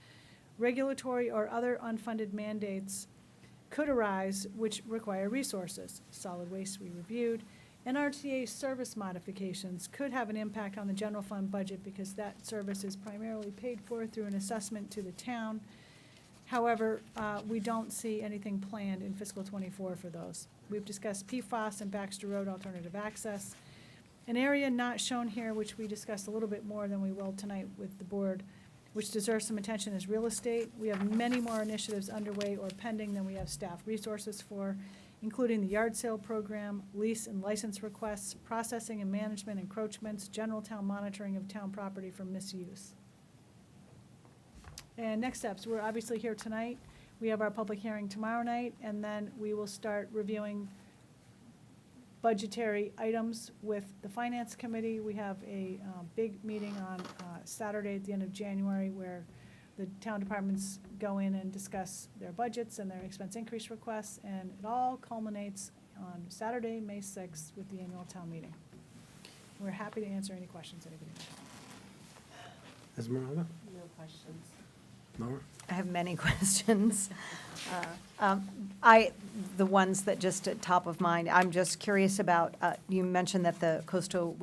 Regulatory or other unfunded mandates could arise which require resources. Solid waste we reviewed. And RTA service modifications could have an impact on the general fund budget because that service is primarily paid for through an assessment to the town. However, we don't see anything planned in fiscal '24 for those. We've discussed PFAS and Baxter Road alternative access. An area not shown here, which we discussed a little bit more than we will tonight with the board, which deserves some attention, is real estate. We have many more initiatives underway or pending than we have staff resources for, including the yard sale program, lease and license requests, processing and management encroachments, general town monitoring of town property for misuse. And next steps, we're obviously here tonight. We have our public hearing tomorrow night, and then we will start reviewing budgetary items with the Finance Committee. We have a big meeting on Saturday at the end of January where the town departments go in and discuss their budgets and their expense increase requests, and it all culminates on Saturday, May 6th, with the annual town meeting. We're happy to answer any questions anybody may have. Esmeralda? No questions. Laura? I have many questions. The ones that just at top of mind, I'm just curious about, you mentioned that the coastal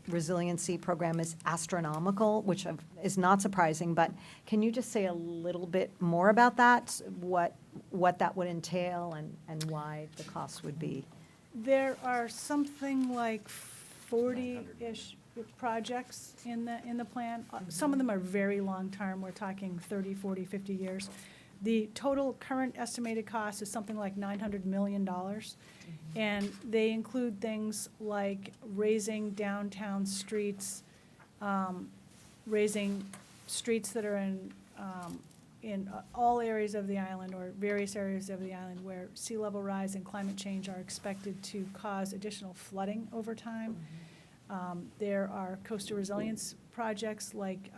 resiliency program is astronomical, which is not surprising, but can you just say a little bit more about that? What that would entail and why the cost would be? There are something like 40-ish projects in the plan. Some of them are very long-term. We're talking 30, 40, 50 years. The total current estimated cost is something like $900 million. And they include things like raising downtown streets, raising streets that are in all areas of the island or various areas of the island where sea level rise and climate change are expected to cause additional flooding over time. There are coastal resilience projects like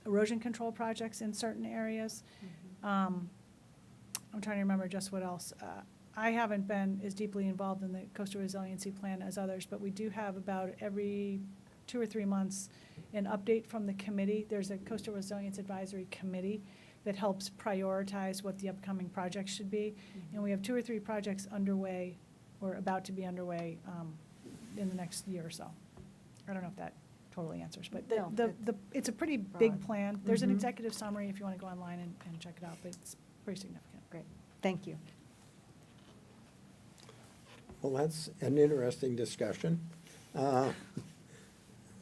erosion control projects in certain areas. I'm trying to remember just what else. I haven't been as deeply involved in the coastal resiliency plan as others, but we do have about every 2 or 3 months an update from the committee. There's a coastal resilience advisory committee that helps prioritize what the upcoming projects should be. And we have 2 or 3 projects underway or about to be underway in the next year or so. I don't know if that totally answers, but No, it's a pretty big broad. plan. There's an Mhm. executive summary if you want to go online and check it out, but it's pretty significant. Great, thank you. Well, that's an interesting discussion.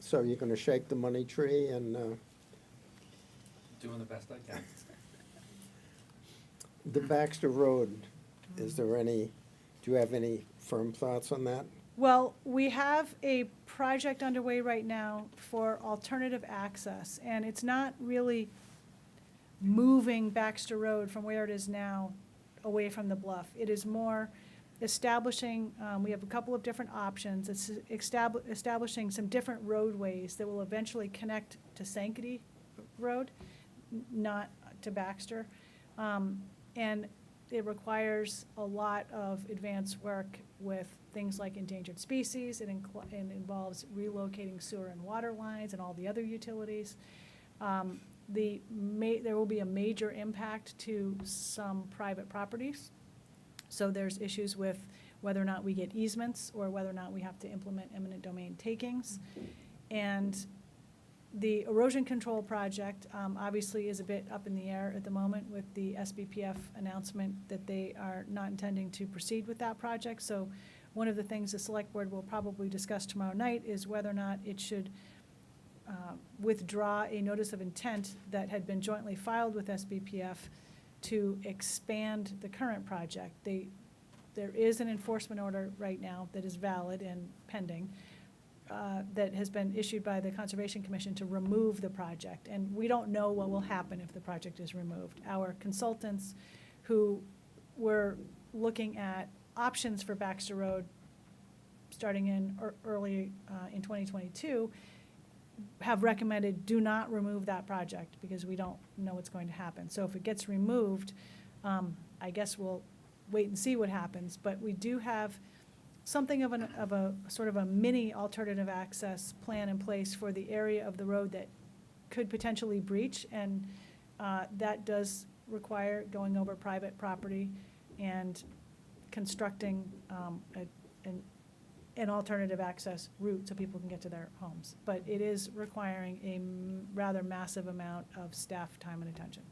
So you're going to shake the money tree and Doing the best I can. the Baxter Road, is there any, do you have any firm thoughts on that? Well, we have a project underway right now for alternative access, and it's not really moving Baxter Road from where it is now away from the bluff. It is more establishing, we have a couple of different options. It's establishing some different roadways that will eventually connect to Sankaty Road, not to Baxter. And it requires a lot of advanced work with things like endangered species. It involves relocating sewer and water lines and all the other utilities. There will be a major impact to some private properties. So there's issues with whether or not we get easements or whether or not we have to implement eminent domain takings. And the erosion control project obviously is a bit up in the air at the moment with the SBPF announcement that they are not intending to proceed with that project. So one of the things the select board will probably discuss tomorrow night is whether or not it should withdraw a notice of intent that had been jointly filed with SBPF to expand the current project. There is an enforcement order right now that is valid and pending that has been issued by the Conservation Commission to remove the project. And we don't know what will happen if the project is removed. Our consultants who were looking at options for Baxter Road starting in early in 2022 have recommended do not remove that project because we don't know what's going to happen. So if it gets removed, I guess we'll wait and see what happens. But we do have something of a sort of a mini alternative access plan in place for the area of the road that could potentially breach, and that does require going over private property and constructing an alternative access route so people can get to their homes. But it is requiring a rather massive amount of staff time and attention.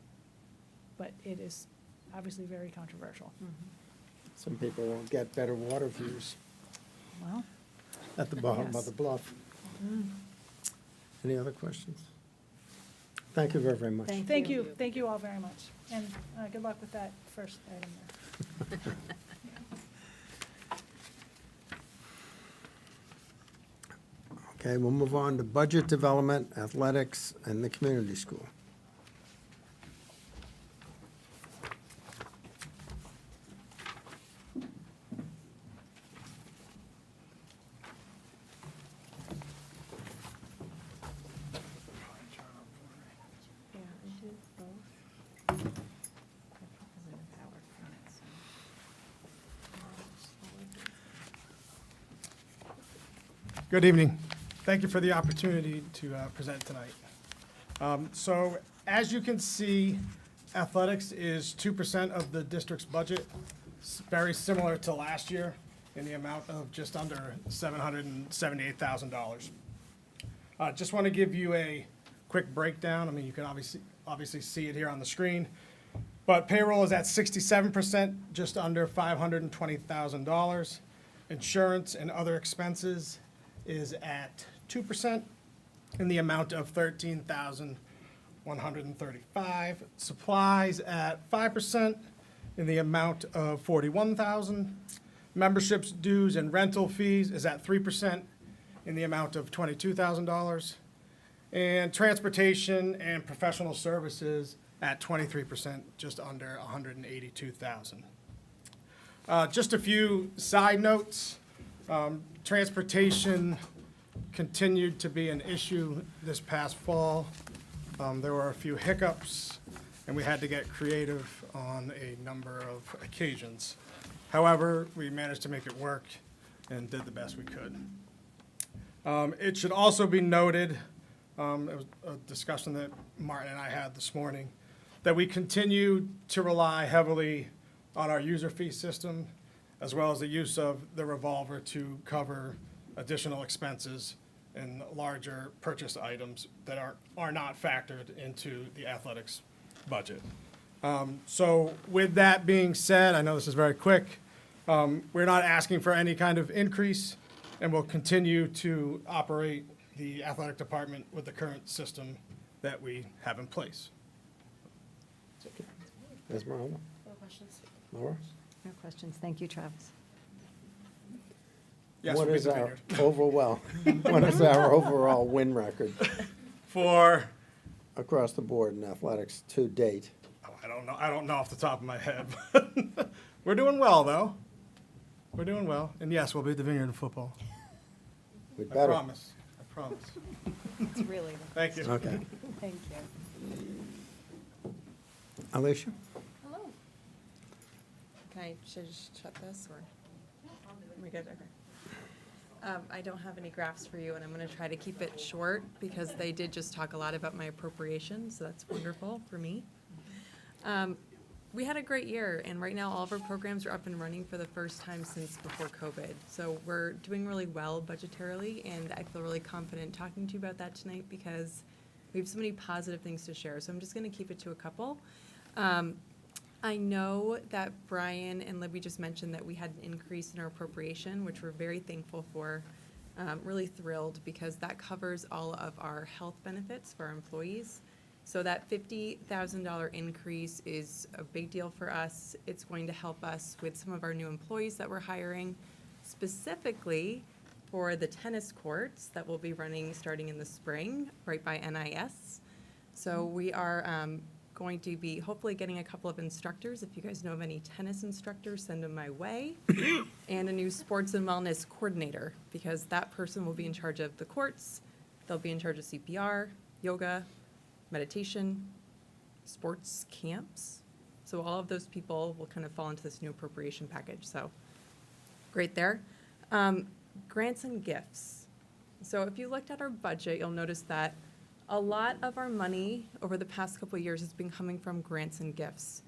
But it is obviously very controversial. Some people will get better water views Well, at the bottom of Yes. the bluff. Any other questions? Thank you very, very much. thank you all very much. And good luck with that first item there. Okay, we'll move on to budget development, athletics, and the community school. Yeah, I did both. Good evening. Thank you for the opportunity to present tonight. So as you can see, athletics is 2% of the district's budget. It's very similar to last year in the amount of just under $778,000. Just want to give you a quick breakdown. I mean, you can obviously see it here on the screen. But payroll is at 67%, just under $520,000. Insurance and other expenses is at 2% in the amount of $13,135. Supplies at 5% in the amount of $41,000. Memberships, dues, and rental fees is at 3% in the amount of $22,000. And transportation and professional services at 23%, just under $182,000. Just a few side notes. Transportation continued to be an issue this past fall. There were a few hiccups, and we had to get creative on a number of occasions. However, we managed to make it work and did the best we could. It should also be noted, it was a discussion that Martin and I had this morning, that we continue to rely heavily on our user fee system, as well as the use of the revolver to cover additional expenses and larger purchase items that are not factored into the athletics budget. So with that being said, I know this is very quick, we're not asking for any kind of increase, and we'll continue to operate the athletic department with the current system that we have in place. Esmeralda? No questions. Laura? No questions. Thank you, Travis. Yes, What we'll beat is the our Vineyard. what is our overall win record For, across the board in athletics to date? oh, I don't know off the top of my head. But we're doing well, though. We're doing well. And yes, we'll beat the Vineyard in football. We I better. promise. I promise. It's really, Thank you. Okay. thank you. Alicia? Hello. Can I just shut this or? We good? Okay. I don't have any graphs for you, and I'm going to try to keep it short because they did just talk a lot about my appropriations, so that's wonderful for me. We had a great year, and right now all of our programs are up and running for the first time since before COVID. So we're doing really well budgetarily, and I feel really confident talking to you about that tonight because we have so many positive things to share. So I'm just going to keep it to a couple. I know that Brian and Libby just mentioned that we had an increase in our appropriation, which we're very thankful for. Really thrilled because that covers all of our health benefits for our employees. So that $50,000 increase is a big deal for us. It's going to help us with some of our new employees that we're hiring, specifically for the tennis courts that will be running starting in the spring, right by NIS. So we are going to be hopefully getting a couple of instructors. If you guys know of any tennis instructors, send them my way. And a new sports and wellness coordinator, because that person will be in charge of the courts. They'll be in charge of CPR, yoga, meditation, sports camps. So all of those people will kind of fall into this new appropriation package. So great there. Grants and gifts. So if you looked at our budget, you'll notice that a lot of our money over the past couple of years has been coming from grants and gifts.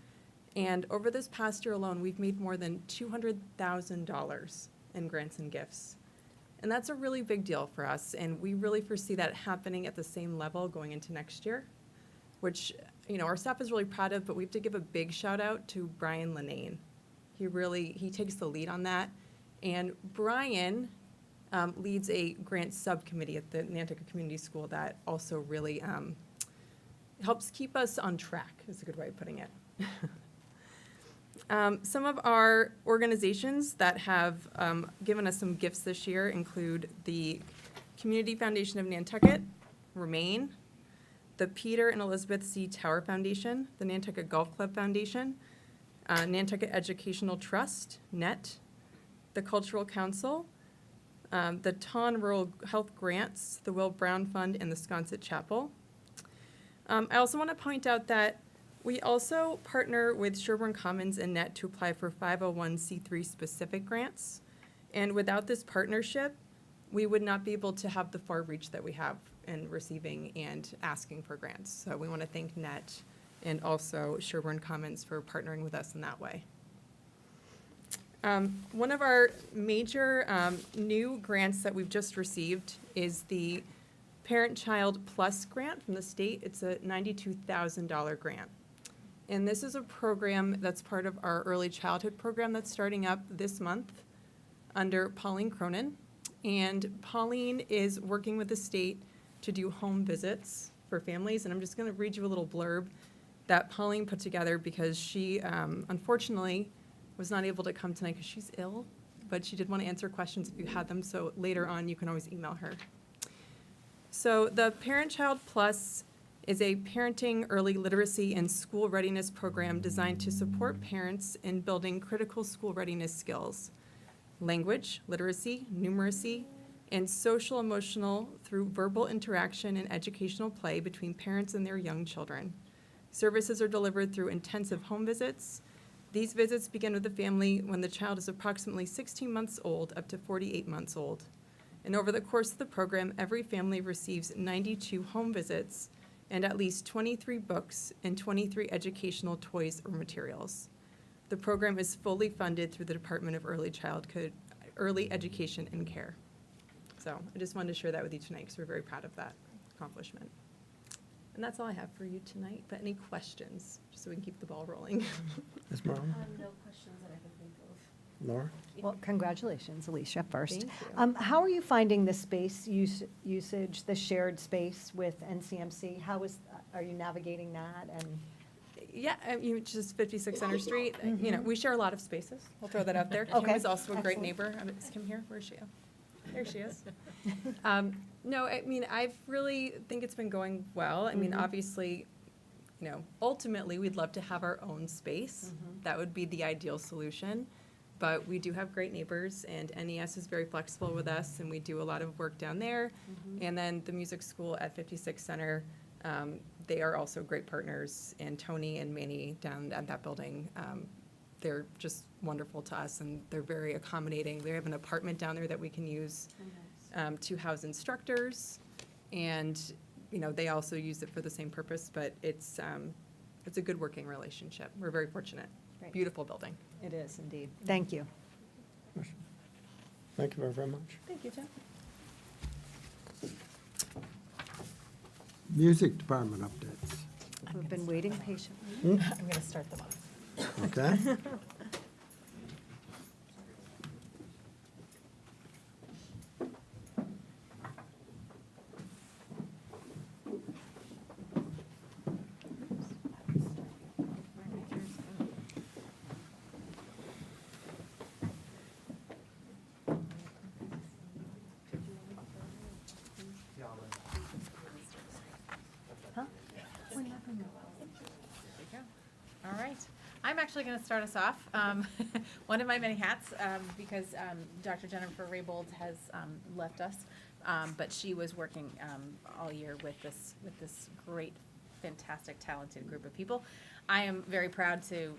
And over this past year alone, we've made more than $200,000 in grants and gifts. And that's a really big deal for us, and we really foresee that happening at the same level going into next year, which, our staff is really proud of, but we have to give a big shout out to Brian Laine. He takes the lead on that. And Brian leads a grant subcommittee at the Nantucket Community School that also really helps keep us on track, is a good way of putting it. Some of our organizations that have given us some gifts this year include the Community Foundation of Nantucket, Remain, the Peter and Elizabeth C. Tower Foundation, the Nantucket Golf Club Foundation, Nantucket Educational Trust, NET, the Cultural Council, the Tawn Rural Health Grants, the Will Brown Fund, and the Sconset Chapel. I also want to point out that we also partner with Sherburne Commons and NET to apply for 501c3 specific grants. And without this partnership, we would not be able to have the far reach that we have in receiving and asking for grants. So we want to thank NET and also Sherburne Commons for partnering with us in that way. One of our major new grants that we've just received is the Parent-Child Plus grant from the state. It's a $92,000 grant. And this is a program that's part of our early childhood program that's starting up this month under Pauline Cronin. And Pauline is working with the state to do home visits for families. And I'm just going to read you a little blurb that Pauline put together because she, unfortunately, was not able to come tonight because she's ill. But she did want to answer questions if you had them. So later on, you can always email her. So the Parent-Child Plus is a parenting, early literacy, and school readiness program designed to support parents in building critical school readiness skills, language, literacy, numeracy, and social emotional through verbal interaction and educational play between parents and their young children. Services are delivered through intensive home visits. These visits begin with the family when the child is approximately 16 months old up to 48 months old. And over the course of the program, every family receives 92 home visits and at least 23 books and 23 educational toys or materials. The program is fully funded through the Department of Early Education and Care. So I just wanted to share that with you tonight because we're very proud of that accomplishment. And that's all I have for you tonight, but any questions, just so we can keep the ball rolling? Ms. Marlowe? No questions that I can think of. Laura? Well, congratulations, Alicia, first. Thank you. How are you finding the space usage, the shared space with NCMC? Are you navigating that? And Yeah, just 56 Center Street. We share a lot of spaces. We'll throw that out there. Kim Okay, is also a great excellent. neighbor. Is Kim here? Where is she? There she is. No, I mean, I've really think it's been going well. I mean, obviously, you know, ultimately, we'd love to have our own space. That would be the ideal solution. But we do have great neighbors, and NEASC is very flexible with us, and we do a lot of work down there. And then the music school at 56 Center, they are also great partners, and Tony and Manny down at that building, they're just wonderful to us, and they're very accommodating. They have an apartment down there that we can use to house instructors, and, you know, they also use it for the same purpose, but it's a good working relationship. We're very fortunate. Great. Beautiful building. It is indeed. Thank you. Thank you very, very much. Thank you, Jen. Music department updates. We've been waiting patiently. I'm going to start them off. Okay. All right. I'm actually going to start us off. One of my many hats, because Dr. Jennifer Raybould has left us, but she was working all year with this great, fantastic, talented group of people. I am very proud to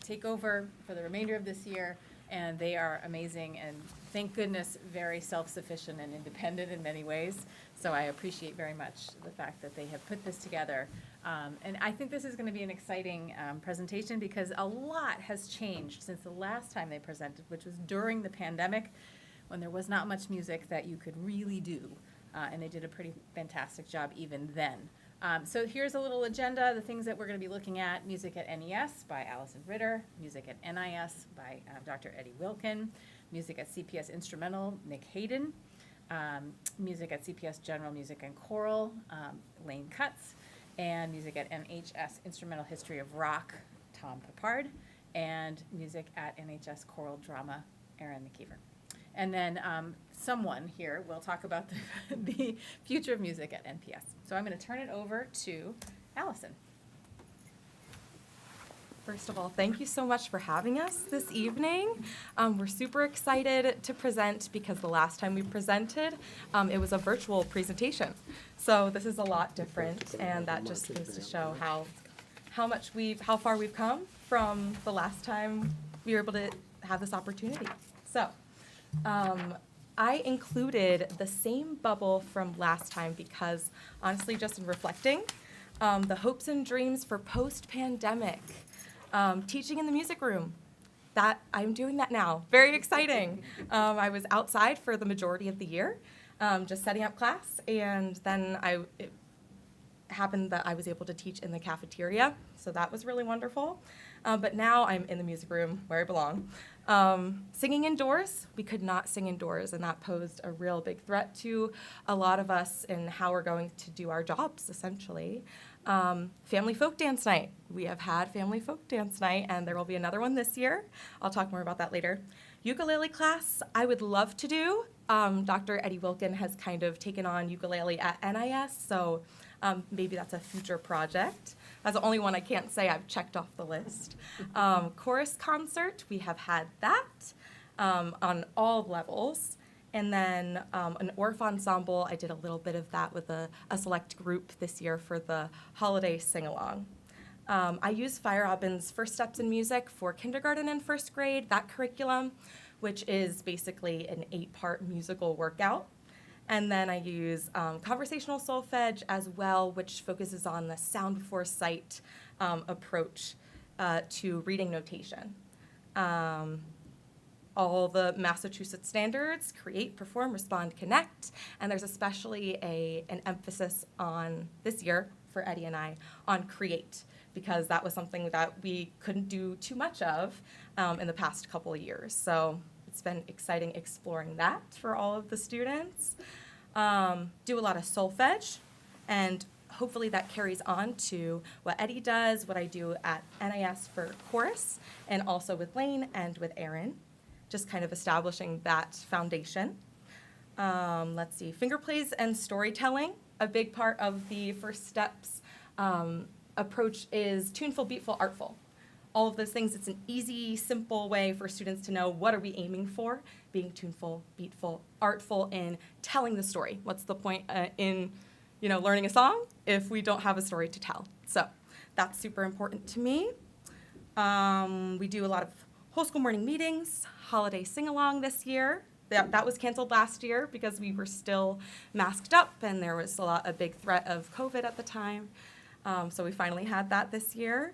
take over for the remainder of this year, and they are amazing and, thank goodness, very self-sufficient and independent in many ways. So I appreciate very much the fact that they have put this together. And I think this is going to be an exciting presentation because a lot has changed since the last time they presented, which was during the pandemic, when there was not much music that you could really do. And they did a pretty fantastic job even then. So here's a little agenda, the things that we're going to be looking at: music at NES by Alison Ritter, music at NIS by Dr. Eddie Wilkin, music at CPS Instrumental, Nick Hayden, music at CPS General Music and Choral, Laine Cutts, and music at NHS Instrumental History of Rock, Tom Peppard, and music at NHS Choral Drama, Erin MacIver. And then someone here will talk about the future of music at NPS. So I'm going to turn it over to Alison. First of all, thank you so much for having us this evening. We're super excited to present because the last time we presented, it was a virtual presentation. So this is a lot different, and that just goes to show how far we've come from the last time we were able to have this opportunity. So I included the same bubble from last time because, honestly, just in reflecting, the hopes and dreams for post-pandemic. Teaching in the music room. That I'm doing that now. Very exciting. I was outside for the majority of the year, just setting up class, and then it happened that I was able to teach in the cafeteria, so that was really wonderful. But now I'm in the music room where I belong. Singing indoors, we could not sing indoors, and that posed a real big threat to a lot of us in how we're going to do our jobs, essentially. Family folk dance night. We have had family folk dance night, and there will be another one this year. I'll talk more about that later. Ukulele class, I would love to do. Dr. Eddie Wilkin has kind of taken on ukulele at NIS, so maybe that's a future project. That's the only one I can't say I've checked off the list. Chorus concert, we have had that on all levels. And then an Orff ensemble, I did a little bit of that with a select group this year for the holiday sing-along. I use Fire Robin's First Steps in Music for kindergarten and first grade, that curriculum, which is basically an 8-part musical workout. And then I use conversational solfege as well, which focuses on the sound before sight approach to reading notation. All the Massachusetts standards, create, perform, respond, connect, and there's especially an emphasis on, this year, for Eddie and I, on create, because that was something that we couldn't do too much of in the past couple of years. So it's been exciting exploring that for all of the students. Do a lot of solfege, and hopefully that carries on to what Eddie does, what I do at NIS for chorus, and also with Laine and with Erin. Just kind of establishing that foundation. Let's see, finger plays and storytelling. A big part of the First Steps approach is tuneful, beatful, artful. All of those things, it's an easy, simple way for students to know what are we aiming for, being tuneful, beatful, artful in telling the story. What's the point in learning a song if we don't have a story to tell? So that's super important to me. We do a lot of whole school morning meetings, holiday sing-along this year. That was canceled last year because we were still masked up and there was a big threat of COVID at the time. So we finally had that this year.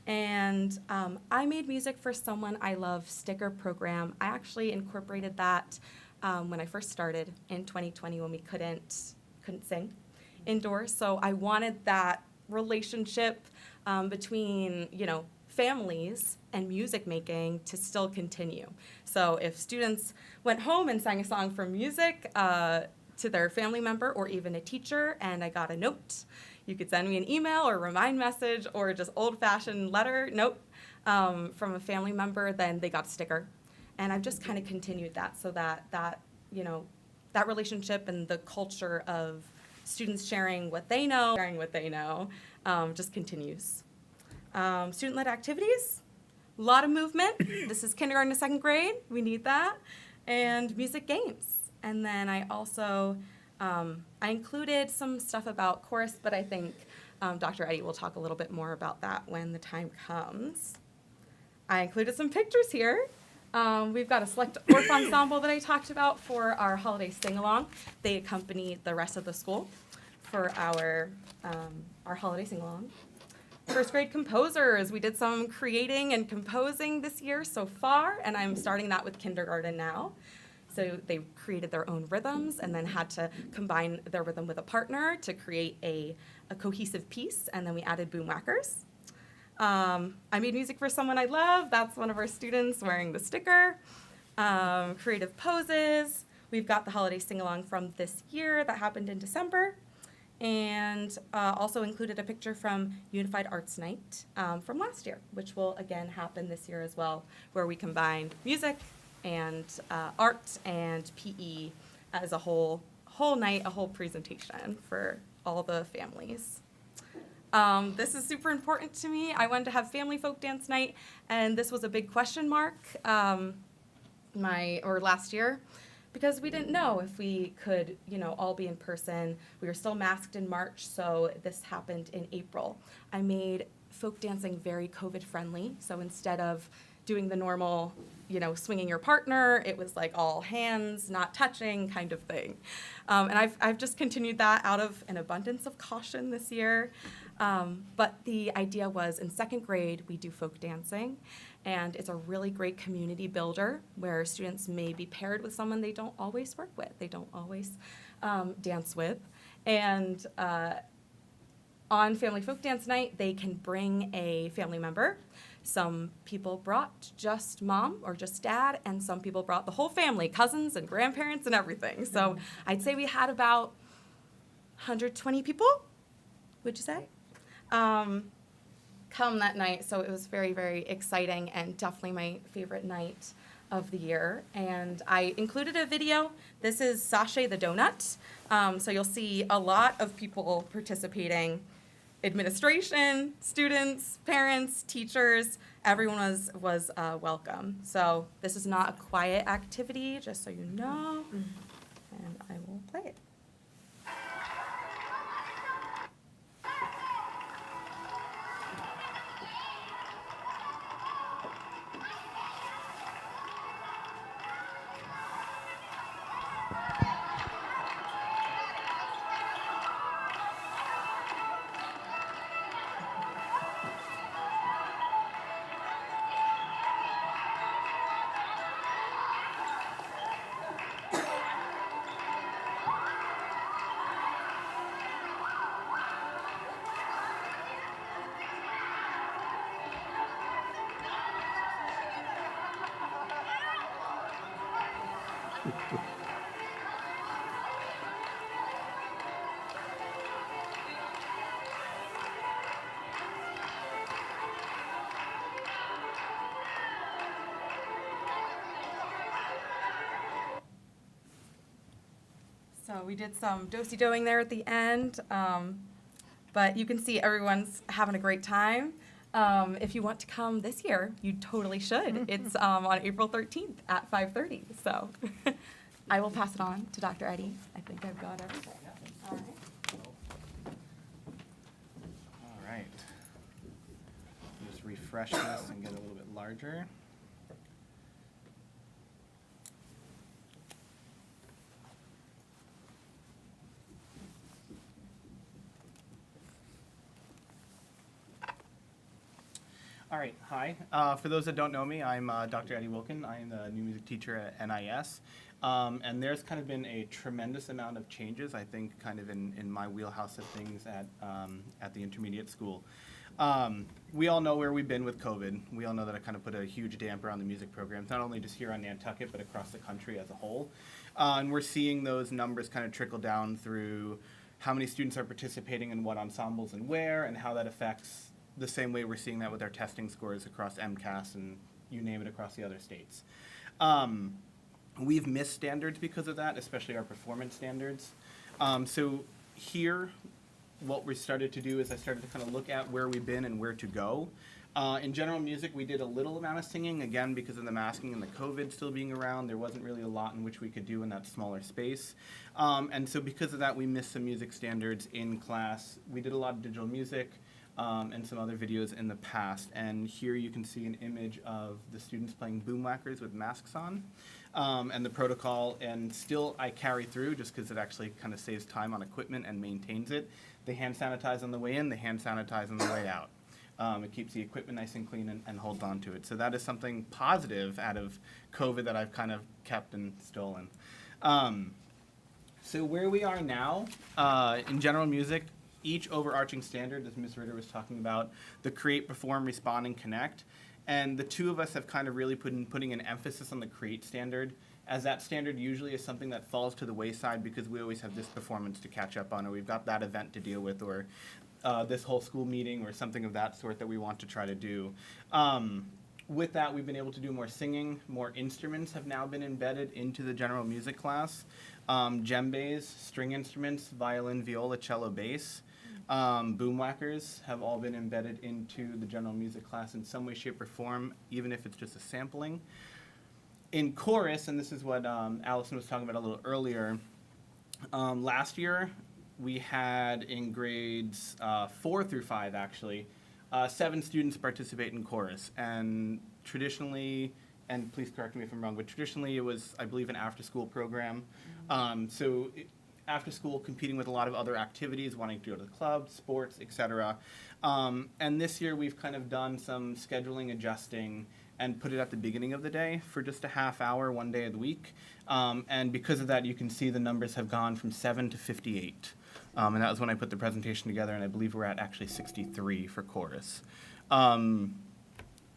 And I made music for someone I love sticker program. I actually incorporated that when I first started in 2020 when we couldn't sing indoors. So I wanted that relationship between, families and music making to still continue. So if students went home and sang a song for music to their family member or even a teacher and I got a note, you could send me an email or remind message or just old-fashioned letter note from a family member, then they got a sticker. And I've just kind of continued that so that relationship and the culture of students sharing what they know, just continues. Student-led activities, a lot of movement. This is kindergarten to second grade. We need that. And music games. And then I also, I included some stuff about chorus, but I think Dr. Eddie will talk a little bit more about that when the time comes. I included some pictures here. We've got a select orc ensemble that I talked about for our holiday sing-along. They accompany the rest of the school for our holiday sing-along. First grade composers, we did some creating and composing this year so far, and I'm starting that with kindergarten now. So they created their own rhythms and then had to combine their rhythm with a partner to create a cohesive piece, and then we added boom whackers. I made music for someone I love. That's one of our students wearing the sticker. Creative poses. We've got the holiday sing-along from this year that happened in December. And also included a picture from Unified Arts Night from last year, which will again happen this year as well, where we combined music and art and PE as a whole night, a whole presentation for all the families. This is super important to me. I wanted to have family folk dance night, and this was a big question mark last year. Because we didn't know if we could, all be in person. We were still masked in March, so this happened in April. I made folk dancing very COVID-friendly, so instead of doing the normal, swinging your partner, it was like all hands, not touching kind of thing. And I've just continued that out of an abundance of caution this year. But the idea was in second grade, we do folk dancing. And it's a really great community builder where students may be paired with someone they don't always work with, they don't always dance with. And on Family Folk Dance Night, they can bring a family member. Some people brought just mom or just dad, and some people brought the whole family, cousins and grandparents and everything. So I'd say we had about 120 people, would you say? Come that night, so it was very, very exciting and definitely my favorite night of the year. And I included a video. This is Sashay the Donut. So you'll see a lot of people participating. Administration, students, parents, teachers, everyone was welcome. So this is not a quiet activity, just so you know. And I will play it. we did some do-si-doing there at the end. But you can see everyone's having a great time. If you want to come this year, you totally should. It's on April 13th at 5:30. So I will pass it on to Dr. Eddie. I think I've got everything. All right. All right. Just refresh this and get a little bit larger. All right, hi. For those that don't know me, I'm Dr. Eddie Wilkin. I am the new music teacher at NIS. And there's kind of been a tremendous amount of changes, I think, kind of in my wheelhouse of things at the intermediate school. We all know where we've been with COVID. We all know that it kind of put a huge damper on the music programs, not only just here on Nantucket, but across the country as a whole. And we're seeing those numbers kind of trickle down through how many students are participating in what ensembles and where, and how that affects the same way we're seeing that with our testing scores across MCAS and you name it across the other states. We've missed standards because of that, especially our performance standards. So here, what we started to do is I started to kind of look at where we've been and where to go. In general music, we did a little amount of singing, again, because of the masking and the COVID still being around. There wasn't really a lot in which we could do in that smaller space. And so because of that, we missed some music standards in class. We did a lot of digital music and some other videos in the past. And here you can see an image of the students playing boom whackers with masks on. And the protocol, and still I carry through just because it actually kind of saves time on equipment and maintains it. They hand sanitize on the way in, they hand sanitize on the way out. It keeps the equipment nice and clean and holds on to it. So that is something positive out of COVID that I've kind of kept and stolen. So where we are now, in general music, each overarching standard, as Ms. Ritter was talking about, the create, perform, respond, and connect. And the two of us have kind of really putting an emphasis on the create standard, as that standard usually is something that falls to the wayside because we always have this performance to catch up on, or we've got that event to deal with, or this whole school meeting, or something of that sort that we want to try to do. With that, we've been able to do more singing. More instruments have now been embedded into the general music class. Djembes, string instruments, violin, viola, cello, bass. Boom whackers have all been embedded into the general music class in some way, shape, or form, even if it's just a sampling. In chorus, and this is what Alison was talking about a little earlier, last year we had in grades 4 through 5, actually, 7 students participate in chorus. And traditionally, and please correct me if I'm wrong, but traditionally it was, I believe, an after-school program. After school, competing with a lot of other activities, wanting to go to the club, sports, etc. And this year we've kind of done some scheduling adjusting and put it at the beginning of the day for just a half hour, one day of the week. And because of that, you can see the numbers have gone from 7 to 58. And that was when I put the presentation together, and I believe we're at actually 63 for chorus.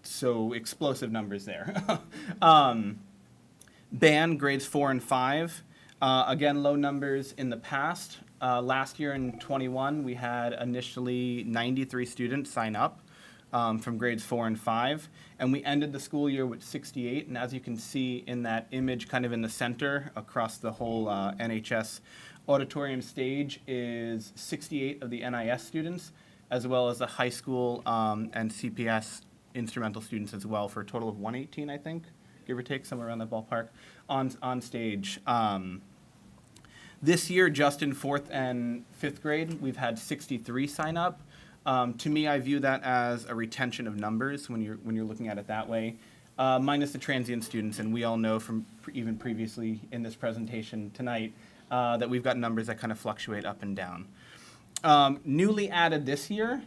So explosive numbers there. Band, grades 4 and 5. Again, low numbers in the past. Last year in 21, we had initially 93 students sign up from grades 4 and 5. And we ended the school year with 68. And as you can see in that image kind of in the center across the whole NHS auditorium stage is 68 of the NIS students, as well as the high school and CPS instrumental students as well, for a total of 118, I think, give or take, somewhere around that ballpark, on stage. This year, just in 4th and 5th grade, we've had 63 sign up. To me, I view that as a retention of numbers when you're looking at it that way, minus the transient students. And we all know from even previously in this presentation tonight that we've got numbers that kind of fluctuate up and down. Newly added this year,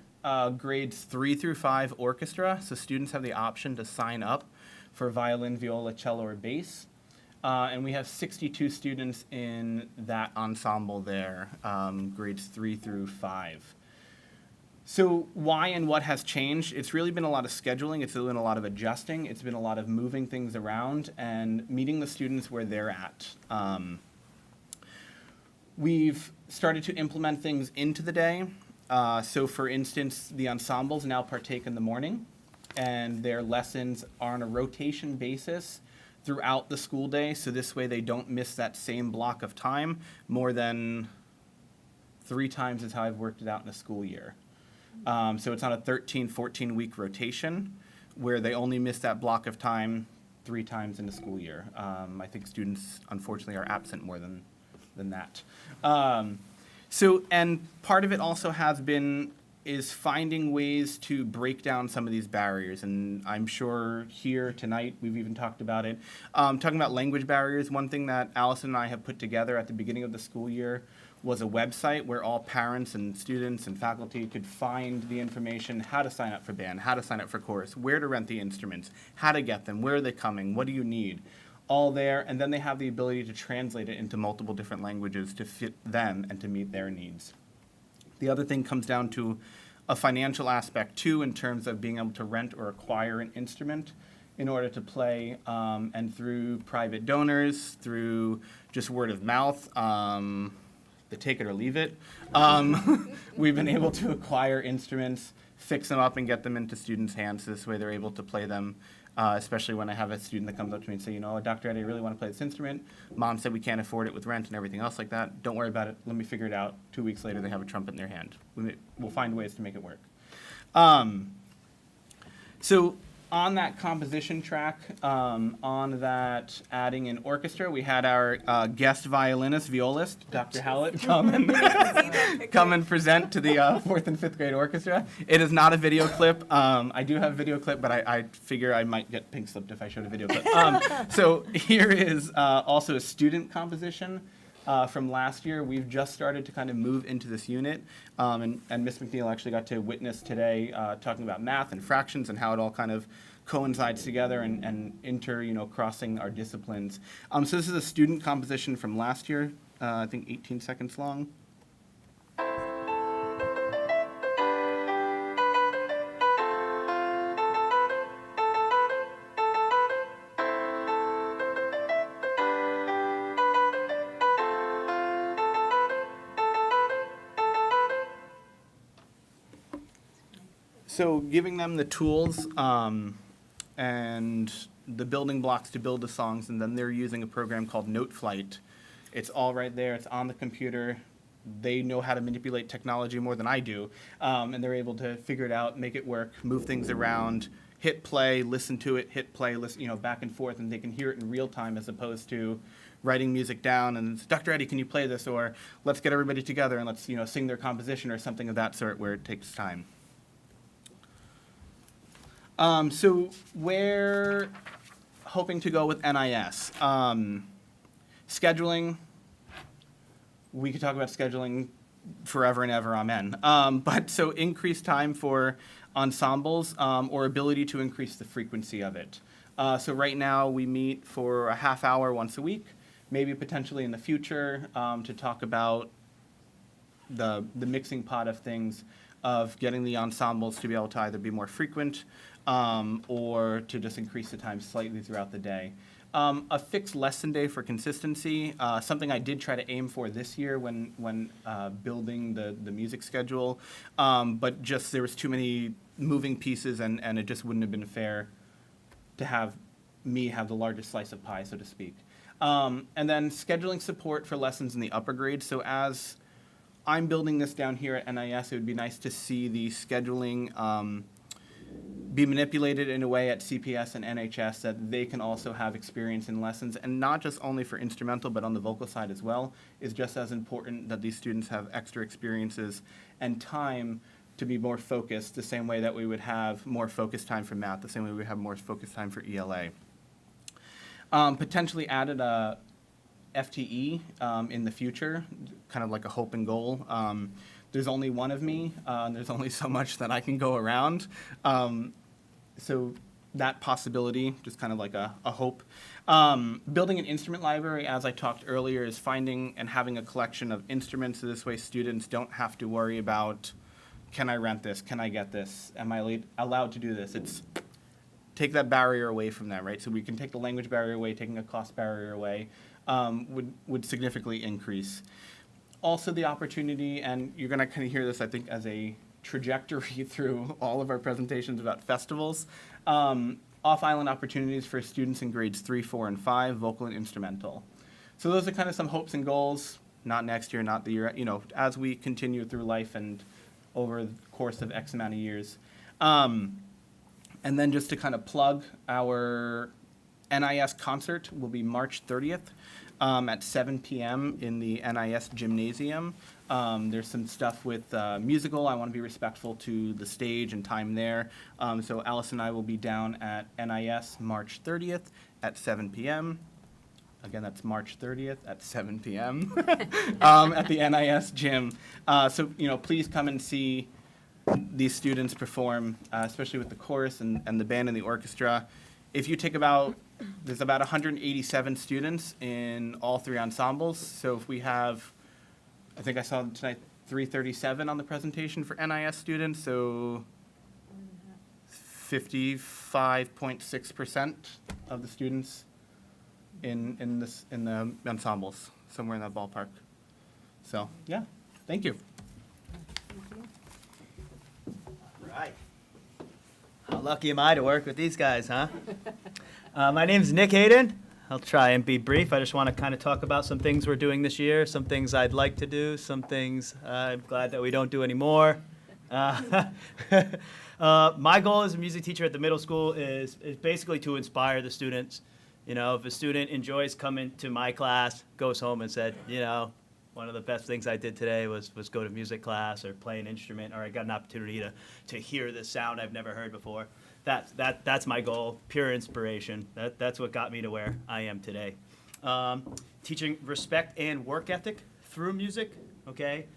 grades 3 through 5 orchestra. So students have the option to sign up for violin, viola, cello, or bass. And we have 62 students in that ensemble there, grades 3 through 5. So why and what has changed? It's really been a lot of scheduling. It's been a lot of adjusting. It's been a lot of moving things around and meeting the students where they're at. We've started to implement things into the day. So for instance, the ensembles now partake in the morning, and their lessons are on a rotation basis throughout the school day, so this way they don't miss that same block of time more than 3 times is how I've worked it out in a school year. So it's on a 13, 14-week rotation where they only miss that block of time 3 times in the school year. I think students, unfortunately, are absent more than that. So, and part of it also has been is finding ways to break down some of these barriers. And I'm sure here tonight, we've even talked about it. Talking about language barriers, one thing that Alison and I have put together at the beginning of the school year was a website where all parents and students and faculty could find the information, how to sign up for band, how to sign up for chorus, where to rent the instruments, how to get them, where are they coming, what do you need, all there. And then they have the ability to translate it into multiple different languages to fit them and to meet their needs. The other thing comes down to a financial aspect too, in terms of being able to rent or acquire an instrument in order to play, and through private donors, through just word of mouth, the take it or leave it, we've been able to acquire instruments, fix them up, and get them into students' hands. This way they're able to play them, especially when I have a student that comes up to me and say, you know, Dr. Eddie, I really want to play this instrument. Mom said we can't afford it with rent and everything else like that. Don't worry about it. Let me figure it out. 2 weeks later, they have a trumpet in their hand. We'll find ways to make it work. So on that composition track, on that adding an orchestra, we had our guest violist, Dr. Hallett, come and present to the 4th and 5th grade orchestra. It is not a video clip. I do have a video clip, but I figure I might get pink slipped if I showed a video clip. So here is also a student composition from last year. We've just started to kind of move into this unit, and Ms. McNeil actually got to witness today talking about math and fractions and how it all kind of coincides together and crossing our disciplines. So this is a student composition from last year, I think 18 seconds long. So giving them the tools and the building blocks to build the songs, and then they're using a program called NoteFlight. It's all right there. It's on the computer. They know how to manipulate technology more than I do, and they're able to figure it out, make it work, move things around, hit play, listen to it, hit play, listen, back and forth, and they can hear it in real time as opposed to writing music down and, Dr. Eddie, can you play this? Or let's get everybody together and let's sing their composition or something of that sort where it takes time. So we're hoping to go with NIS. Scheduling, we could talk about scheduling forever and ever, amen. But so increased time for ensembles or ability to increase the frequency of it. So right now we meet for a half hour once a week, maybe potentially in the future to talk about the mixing pot of things, of getting the ensembles to be able to either be more frequent or to just increase the time slightly throughout the day. A fixed lesson day for consistency, something I did try to aim for this year when building the music schedule, but just there was too many moving pieces and it just wouldn't have been fair to have me have the largest slice of pie, so to speak. And then scheduling support for lessons in the upper grades. So as I'm building this down here at NIS, it would be nice to see the scheduling be manipulated in a way at CPS and NHS that they can also have experience in lessons, and not just only for instrumental, but on the vocal side as well, is just as important that these students have extra experiences and time to be more focused, the same way that we would have more focused time for math, the same way we would have more focused time for ELA. Potentially added a FTE in the future, kind of like a hope and goal. There's only one of me, and there's only so much that I can go around. So that possibility, just kind of like a hope. Building an instrument library, as I talked earlier, is finding and having a collection of instruments, so this way students don't have to worry about, can I rent this, can I get this, am I allowed to do this? It's take that barrier away from them, right? So we can take the language barrier away, taking a cost barrier away would significantly increase. Also the opportunity, and you're gonna kind of hear this, I think, as a trajectory through all of our presentations about festivals. off-island opportunities for students in grades 3, 4, and 5, vocal and instrumental. So those are kind of some hopes and goals, not next year, not the year, as we continue through life and over the course of X amount of years. And then just to kind of plug, our NIS concert will be March 30th at 7 p.m. in the NIS gymnasium. There's some stuff with musical. I want to be respectful to the stage and time there. So Alison and I will be down at NIS March 30th at 7 p.m. Again, that's March 30th at 7 p.m. At the NIS gym. So, please come and see these students perform, especially with the chorus and the band and the orchestra. If you take there's about 187 students in all 3 ensembles. So if we have, I think I saw tonight 337 on the presentation for NIS students, so 55.6% of the students in the ensembles, somewhere in that ballpark. So, yeah, thank you. Right. How lucky am I to work with these guys, huh? My name's Nick Hayden. I'll try and be brief. I just want to kind of talk about some things we're doing this year, some things I'd like to do, some things I'm glad that we don't do anymore. My goal as a music teacher at the middle school is basically to inspire the students. If a student enjoys coming to my class, goes home and said, one of the best things I did today was go to music class or play an instrument, or I got an opportunity to hear this sound I've never heard before. That's my goal, pure inspiration. That's what got me to where I am today. Teaching respect and work ethic through music, okay?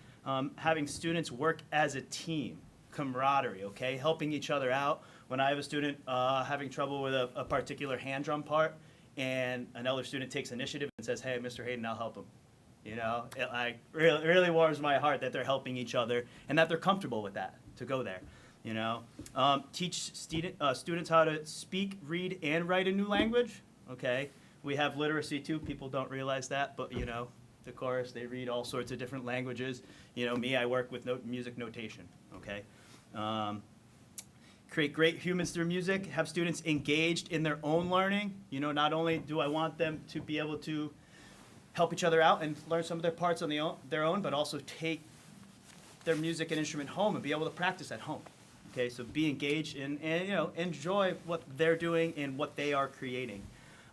Having students work as a team, camaraderie, okay? Helping each other out. When I have a student having trouble with a particular hand drum part, and another student takes initiative and says, hey, Mr. Hayden, I'll help him. It really warms my heart that they're helping each other and that they're comfortable with that, to go there. Teach students how to speak, read, and write a new language, okay? We have literacy too, people don't realize that, but the chorus, they read all sorts of different languages. Me, I work with music notation, okay? Create great humans through music, have students engaged in their own learning. Not only do I want them to be able to help each other out and learn some of their parts on their own, but also take their music and instrument home and be able to practice at home. Okay, so be engaged and enjoy what they're doing and what they are creating.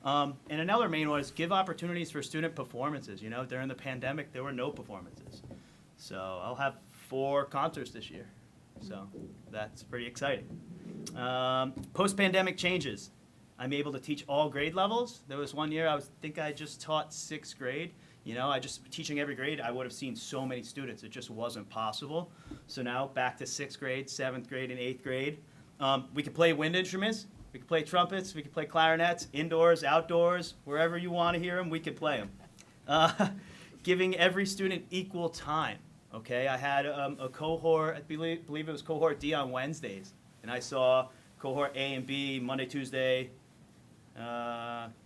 And another main one is give opportunities for student performances. During the pandemic, there were no performances. So I'll have 4 concerts this year. So that's pretty exciting. Post-pandemic changes. I'm able to teach all grade levels. There was one year I just taught 6th grade. Teaching every grade, I would have seen so many students. It just wasn't possible. So now back to 6th grade, 7th grade, and 8th grade. We can play wind instruments. We can play trumpets. We can play clarinets, indoors, outdoors, wherever you want to hear them, we can play them. Giving every student equal time. Okay, I had a cohort, I believe it was cohort D on Wednesdays, and I saw cohort A and B Monday, Tuesday,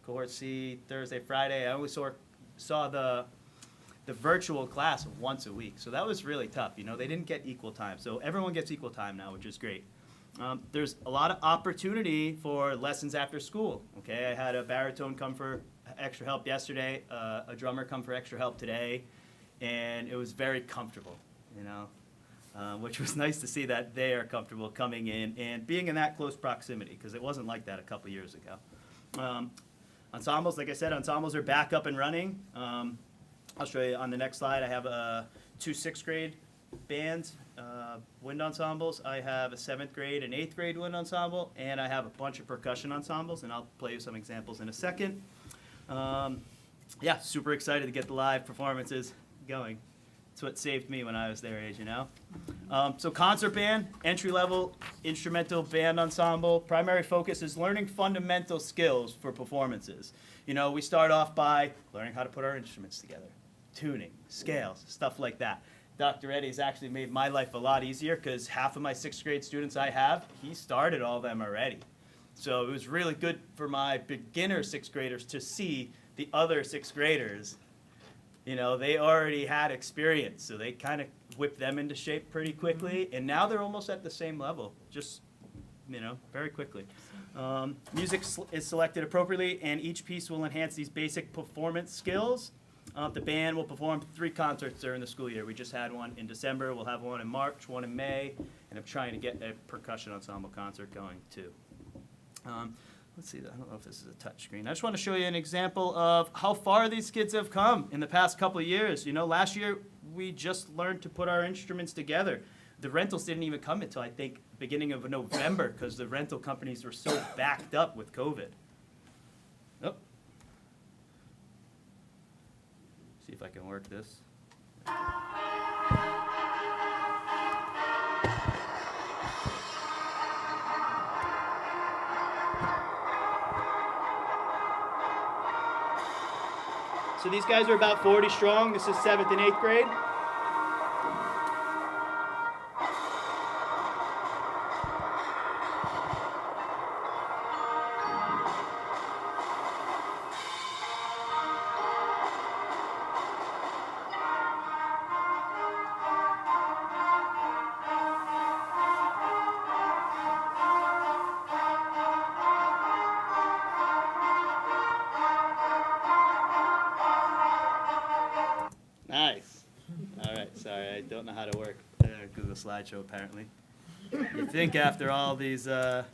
cohort C Thursday, Friday. I only saw the virtual class once a week, so that was really tough. They didn't get equal time, so everyone gets equal time now, which is great. There's a lot of opportunity for lessons after school. Okay, I had a baritone come for extra help yesterday, a drummer come for extra help today. And it was very comfortable, which was nice to see that they are comfortable coming in and being in that close proximity, because it wasn't like that a couple years ago. Ensembles, like I said, ensembles are back up and running. I'll show you on the next slide. I have 2 6th grade bands, wind ensembles. I have a 7th grade and 8th grade wind ensemble, and I have a bunch of percussion ensembles, and I'll play you some examples in a second. Super excited to get the live performances going. It's what saved me when I was their age, So concert band, entry-level instrumental band ensemble. Primary focus is learning fundamental skills for performances. We start off by learning how to put our instruments together, tuning, scales, stuff like that. Dr. Eddie's actually made my life a lot easier, because half of my 6th grade students I have, he started all of them already. So it was really good for my beginner 6th graders to see the other 6th graders. They already had experience, so they kind of whipped them into shape pretty quickly, and now they're almost at the same level, just very quickly. Music is selected appropriately, and each piece will enhance these basic performance skills. The band will perform 3 concerts during the school year. We just had one in December. We'll have one in March, one in May, and I'm trying to get a percussion ensemble concert going too. Let's see, I don't know if this is a touch screen. I just want to show you an example of how far these kids have come in the past couple of years. Last year we just learned to put our instruments together. The rentals didn't even come until, I think, beginning of November, because the rental companies were so backed up with COVID. Oh. See if I can work this. So these guys are about 40 strong. This is 7th and 8th grade. Nice. All right, sorry, I don't know how to work Google Slideshow apparently. You'd think after all these, all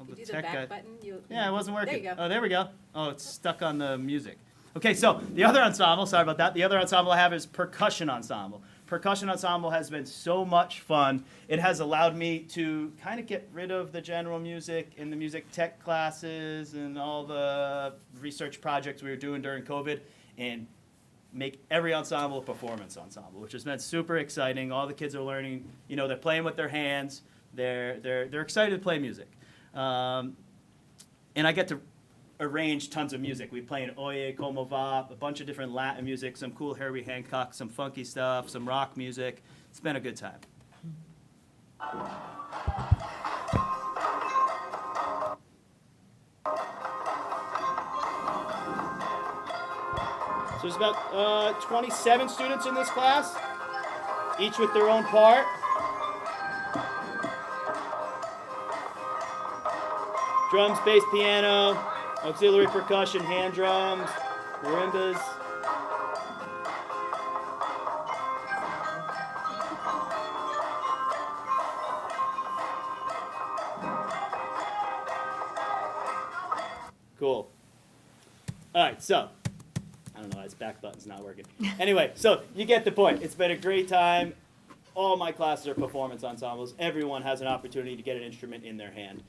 the You do the tech back guys. button, Yeah, it wasn't working. There you go. Oh, there we go. Oh, it's stuck on the music. Okay, so the other ensemble, sorry about that. The other ensemble I have is percussion ensemble. Percussion ensemble has been so much fun. It has allowed me to kind of get rid of the general music and the music tech classes and all the research projects we were doing during COVID and make every ensemble a performance ensemble, which has been super exciting. All the kids are learning, they're playing with their hands. They're excited to play music. And I get to arrange tons of music. We play an Oye Como Va, a bunch of different Latin music, some cool Herbie Hancock, some funky stuff, some rock music. It's been a good time. So there's about 27 students in this class, each with their own part. Drums, bass, piano, auxiliary percussion, hand drums, marimbas. Cool. All right, so, I don't know why this back button's not working. Anyway, so you get the point. It's been a great time. All my classes are performance ensembles. Everyone has an opportunity to get an instrument in their hand.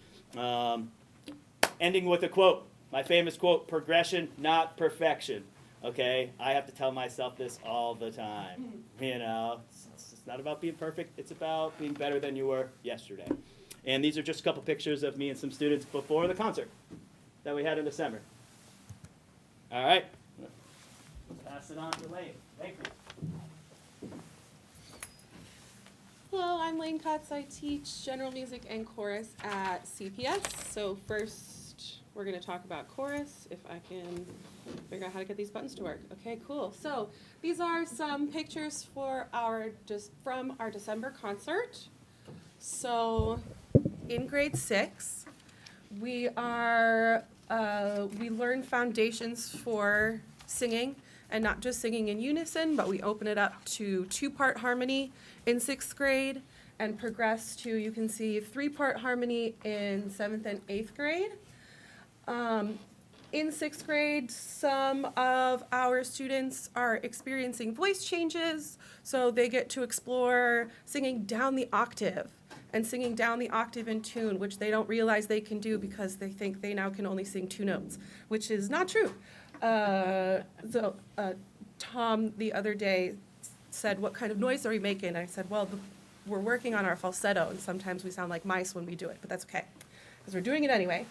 Ending with a quote. My famous quote, progression, not perfection. Okay? I have to tell myself this all the time. It's not about being perfect. It's about being better than you were yesterday. And these are just a couple pictures of me and some students before the concert that we had in December. All right. Pass it on to Laine. Thank you. Hello, I'm Laine Cutts. I teach general music and chorus at CPS. So first, we're going to talk about chorus, if I can figure out how to get these buttons to work. Okay, cool. So these are some pictures for from our December concert. So in grade 6, we learn foundations for singing, and not just singing in unison, but we open it up to 2-part harmony in 6th grade and progress to, you can see, 3-part harmony in 7th and 8th grade. In 6th grade, some of our students are experiencing voice changes, so they get to explore singing down the octave and singing down the octave in tune, which they don't realize they can do because they think they now can only sing 2 notes, which is not true. Tom the other day said, "What kind of noise are we making?" I said, "Well, we're working on our falsetto, and sometimes we sound like mice when we do it, but that's okay, because we're doing it anyway."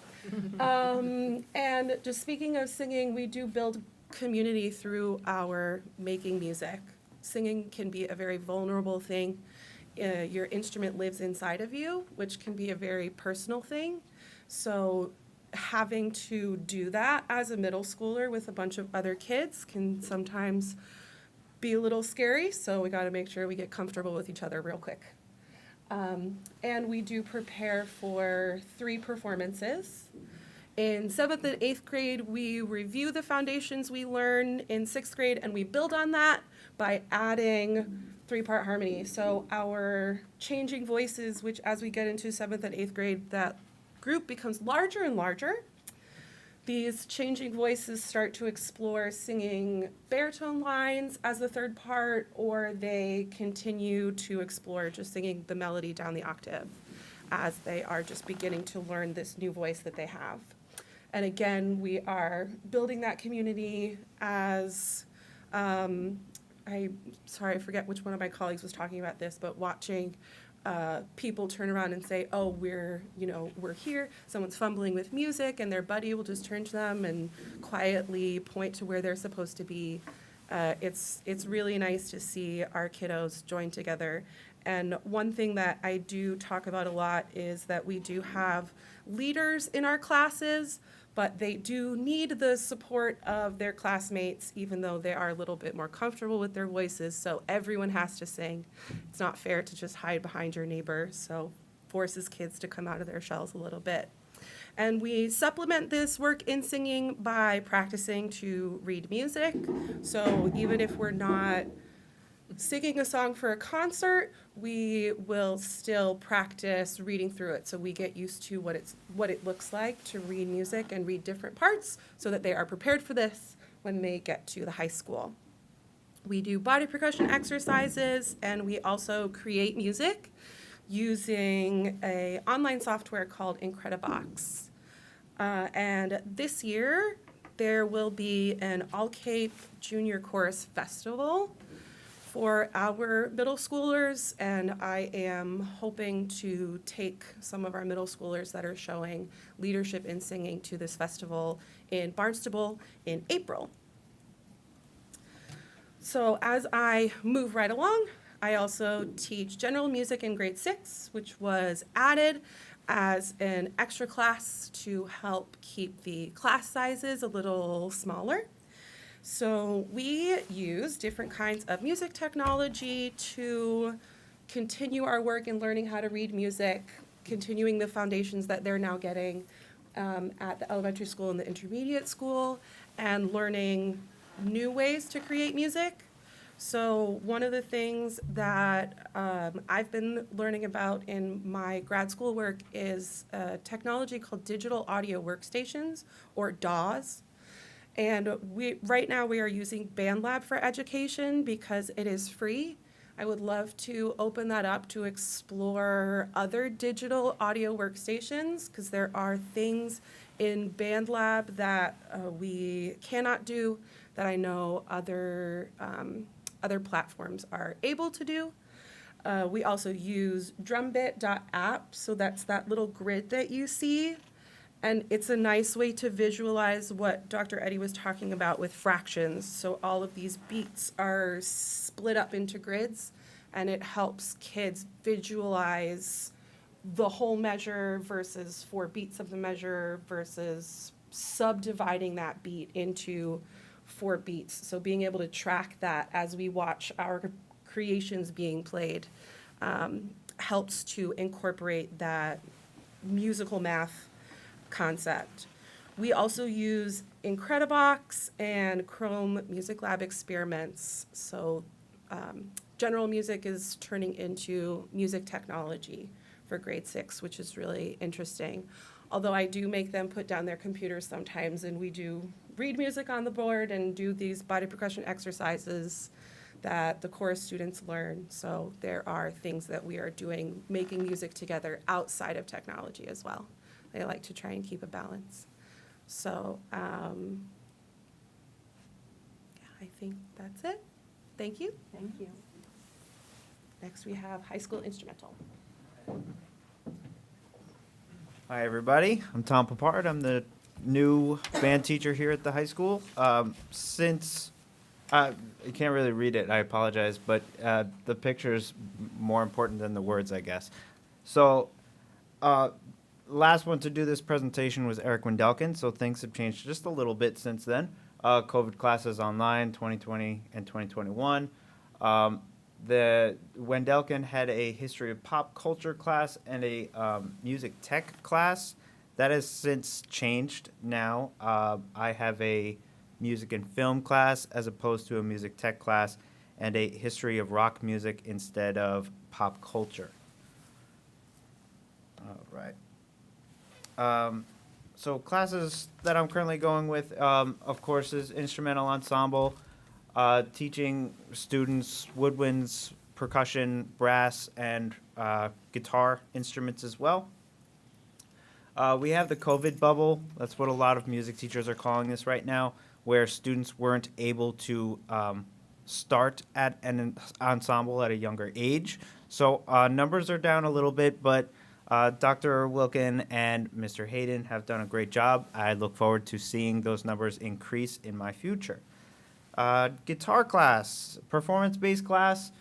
And just speaking of singing, we do build community through our making music. Singing can be a very vulnerable thing. Your instrument lives inside of you, which can be a very personal thing. So having to do that as a middle schooler with a bunch of other kids can sometimes be a little scary, so we got to make sure we get comfortable with each other real quick. And we do prepare for 3 performances. In 7th and 8th grade, we review the foundations we learn in 6th grade, and we build on that by adding 3-part harmony. So our changing voices, which as we get into 7th and 8th grade, that group becomes larger and larger. These changing voices start to explore singing baritone lines as the 3rd part, or they continue to explore just singing the melody down the octave as they are just beginning to learn this new voice that they have. And again, we are building that community as, I forget which one of my colleagues was talking about this, but watching people turn around and say, oh, we're here. Someone's fumbling with music, and their buddy will just turn to them and quietly point to where they're supposed to be. It's really nice to see our kiddos join together. And one thing that I do talk about a lot is that we do have leaders in our classes, but they do need the support of their classmates, even though they are a little bit more comfortable with their voices. So everyone has to sing. It's not fair to just hide behind your neighbor, so forces kids to come out of their shells a little bit. And we supplement this work in singing by practicing to read music. So even if we're not singing a song for a concert, we will still practice reading through it, so we get used to what it looks like to read music and read different parts so that they are prepared for this when they get to the high school. We do body percussion exercises, and we also create music using an online software called Incredibox. And this year, there will be an All Cape Junior Chorus Festival for our middle schoolers, and I am hoping to take some of our middle schoolers that are showing leadership in singing to this festival in Barnstable in April. So as I move right along, I also teach general music in grade 6, which was added as an extra class to help keep the class sizes a little smaller. So we use different kinds of music technology to continue our work in learning how to read music, continuing the foundations that they're now getting at the elementary school and the intermediate school, and learning new ways to create music. So one of the things that I've been learning about in my grad school work is a technology called digital audio workstations, or DAWs. And right now we are using BandLab for education because it is free. I would love to open that up to explore other digital audio workstations, because there are things in BandLab that we cannot do that I know other platforms are able to do. We also use drumbit.app, so that's that little grid that you see. And it's a nice way to visualize what Dr. Eddy was talking about with fractions. So all of these beats are split up into grids, and it helps kids visualize the whole measure versus 4 beats of the measure versus subdividing that beat into 4 beats. So being able to track that as we watch our creations being played helps to incorporate that musical math concept. We also use Incredibox and Chrome Music Lab experiments. So general music is turning into music technology for grade 6, which is really interesting. Although I do make them put down their computers sometimes, and we do read music on the board and do these body percussion exercises that the chorus students learn. So there are things that we are doing, making music together outside of technology as well. I like to try and keep a balance. So yeah, I think that's it. Thank you. Thank you. Next we have high school instrumental. Hi, everybody. I'm Tom Peppard. I'm the new band teacher here at the high school. Since I can't really read it, I apologize, but the picture's more important than the words, I guess. So last one to do this presentation was Eric Wendelkin, so things have changed just a little bit since then. COVID classes online, 2020 and 2021. The Wendelkin had a history of pop culture class and a music tech class. That has since changed now. I have a music and film class as opposed to a music tech class, and a history of rock music instead of pop culture. All right. So classes that I'm currently going with, of course, is instrumental ensemble, teaching students woodwinds, percussion, brass, and guitar instruments as well. We have the COVID bubble. That's what a lot of music teachers are calling this right now, where students weren't able to start at an ensemble at a younger age. So numbers are down a little bit, but Dr. Wilkin and Mr. Hayden have done a great job. I look forward to seeing those numbers increase in my future. Guitar class, performance-based class.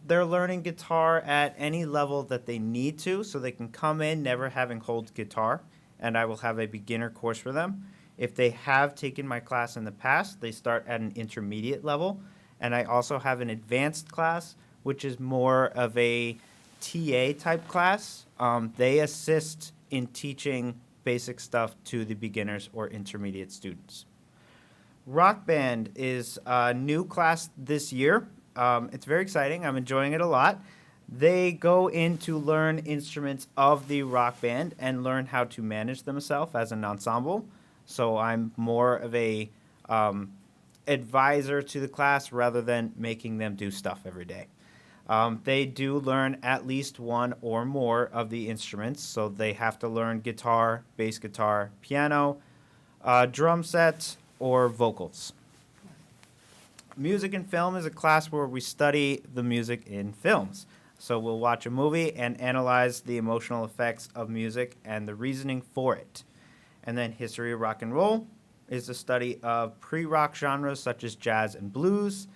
They're learning guitar at any level that they need to, so they can come in never having hold guitar, and I will have a beginner course for them. If they have taken my class in the past, they start at an intermediate level, and I also have an advanced class, which is more of a TA type class. They assist in teaching basic stuff to the beginners or intermediate students. Rock band is a new class this year. It's very exciting. I'm enjoying it a lot. They go in to learn instruments of the rock band and learn how to manage themselves as an ensemble. So I'm more of a advisor to the class rather than making them do stuff every day. They do learn at least one or more of the instruments. So they have to learn guitar, bass guitar, piano, drum set, or vocals. Music and film is a class where we study the music in films. So we'll watch a movie and analyze the emotional effects of music and the reasoning for it. And then history of rock and roll is the study of pre-rock genres such as jazz and blues,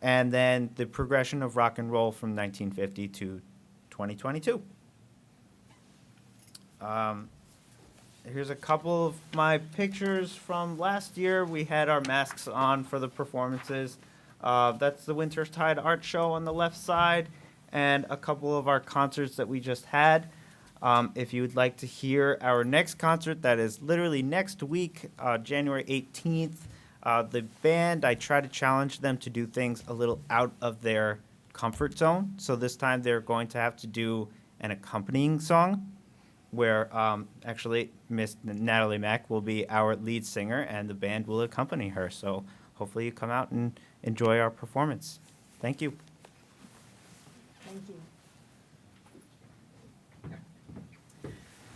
and then the progression of rock and roll from 1950 to 2022. Here's a couple of my pictures from last year. We had our masks on for the performances. That's the Wintertide Art Show on the left side, and a couple of our concerts that we just had. If you would like to hear our next concert, that is literally next week, January 18th. The band, I try to challenge them to do things a little out of their comfort zone. So this time they're going to have to do an accompanying song, where actually Miss Natalie Mack will be our lead singer and the band will accompany her. So hopefully you come out and enjoy our performance. Thank you. Thank you.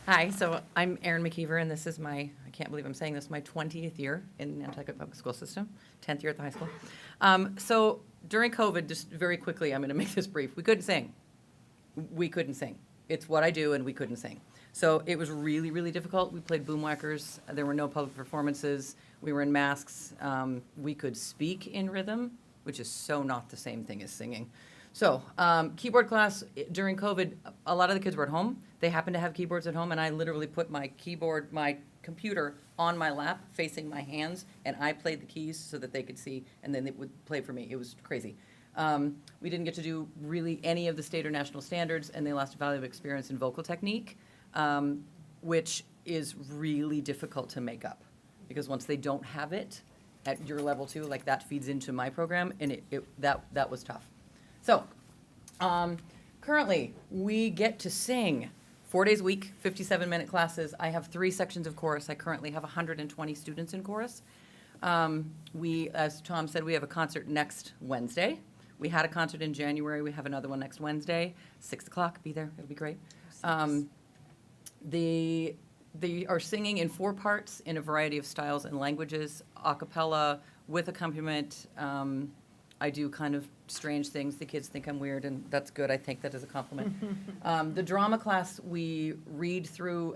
Hi, so I'm Erin MacIver, and this is my, I can't believe I'm saying this, my 20th year in the Nantucket Public School System, 10th year at the high school. So during COVID, just very quickly, I'm going to make this brief. We couldn't sing. We couldn't sing. It's what I do, and we couldn't sing. So it was really, really difficult. We played boomwhackers. There were no public performances. We were in masks. We could speak in rhythm, which is so not the same thing as singing. So keyboard class during COVID, a lot of the kids were at home. They happened to have keyboards at home, and I literally put my keyboard, my computer on my lap facing my hands, and I played the keys so that they could see, and then they would play for me. It was crazy. We didn't get to do really any of the state or national standards, and they lost a valuable experience in vocal technique, which is really difficult to make up, because once they don't have it at your level too, like that feeds into my program, and that was tough. So, currently, we get to sing 4 days a week, 57-minute classes. I have 3 sections of chorus. I currently have 120 students in chorus. As Tom said, we have a concert next Wednesday. We had a concert in January. We have another one next Wednesday, 6 o'clock. Be there. It'll be great. They are singing in 4 parts in a variety of styles and languages, a cappella, with accompaniment. I do kind of strange things. The kids think I'm weird, and that's good. I take that as a compliment. The drama class, we read through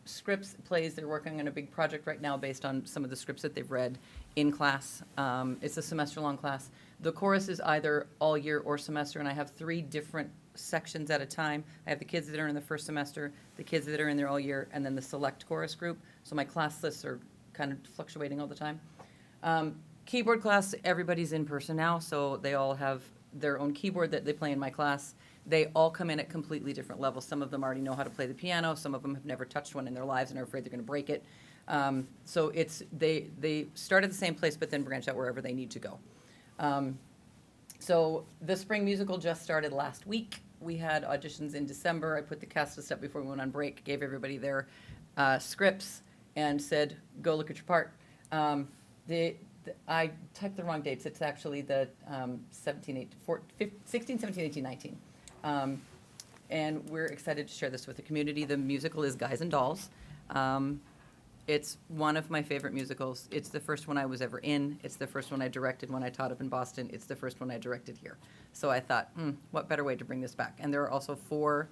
scripts, plays. They're working on a big project right now based on some of the scripts that they've read in class. It's a semester-long class. The chorus is either all year or semester, and I have 3 different sections at a time. I have the kids that are in the first semester, the kids that are in there all year, and then the select chorus group. So my class lists are kind of fluctuating all the time. Keyboard class, everybody's in person now, so they all have their own keyboard that they play in my class. They all come in at completely different levels. Some of them already know how to play the piano. Some of them have never touched one in their lives and are afraid they're going to break it. So they start at the same place, but then branch out wherever they need to go. So the spring musical just started last week. We had auditions in December. I put the cast list up before we went on break, gave everybody their scripts, and said, go look at your part. I typed the wrong dates. It's actually the 16, 17, 18, 19. And we're excited to share this with the community. The musical is Guys and Dolls. It's one of my favorite musicals. It's the first one I was ever in. It's the first one I directed when I taught up in Boston. It's the first one I directed here. So I thought, what better way to bring this back? And there are also 4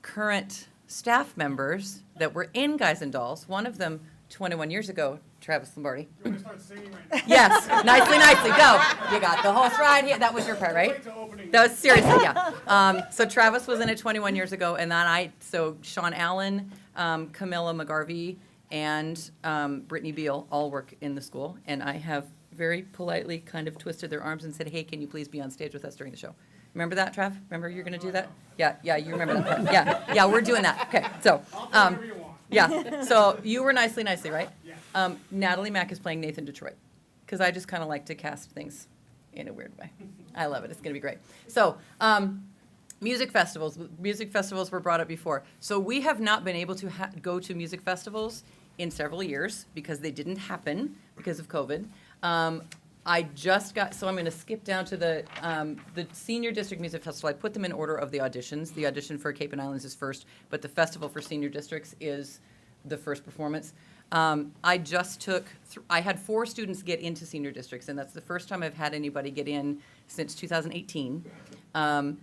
current staff members that were in Guys and Dolls. One of them 21 years ago, Travis Lombardi. You want to start singing right now? Yes, nicely, go. You got the horse right here. That was your part, right? That was seriously, yeah. So Travis was in it 21 years ago, and then so Sean Allen, Camilla McGarvey, and Brittany Beal all work in the school, and I have very politely kind of twisted their arms and said, hey, can you please be on stage with us during the show? Remember that, Trav? Remember you're going to do that? Yeah, you remember that part. Yeah, we're doing that. Okay, so, yeah, so you were nicely, right? Yeah. Natalie Mack is playing Nathan Detroit, because I just kind of like to cast things in a weird way. I love it. It's going to be great. So, music festivals. Music festivals were brought up before. So we have not been able to go to music festivals in several years because they didn't happen because of COVID. I just got, so I'm going to skip down to the Senior District Music Festival. I put them in order of the auditions. The audition for Cape and Islands is first, but the festival for senior districts is the first performance. I just took, I had 4 students get into senior districts, and that's the first time I've had anybody get in since 2018.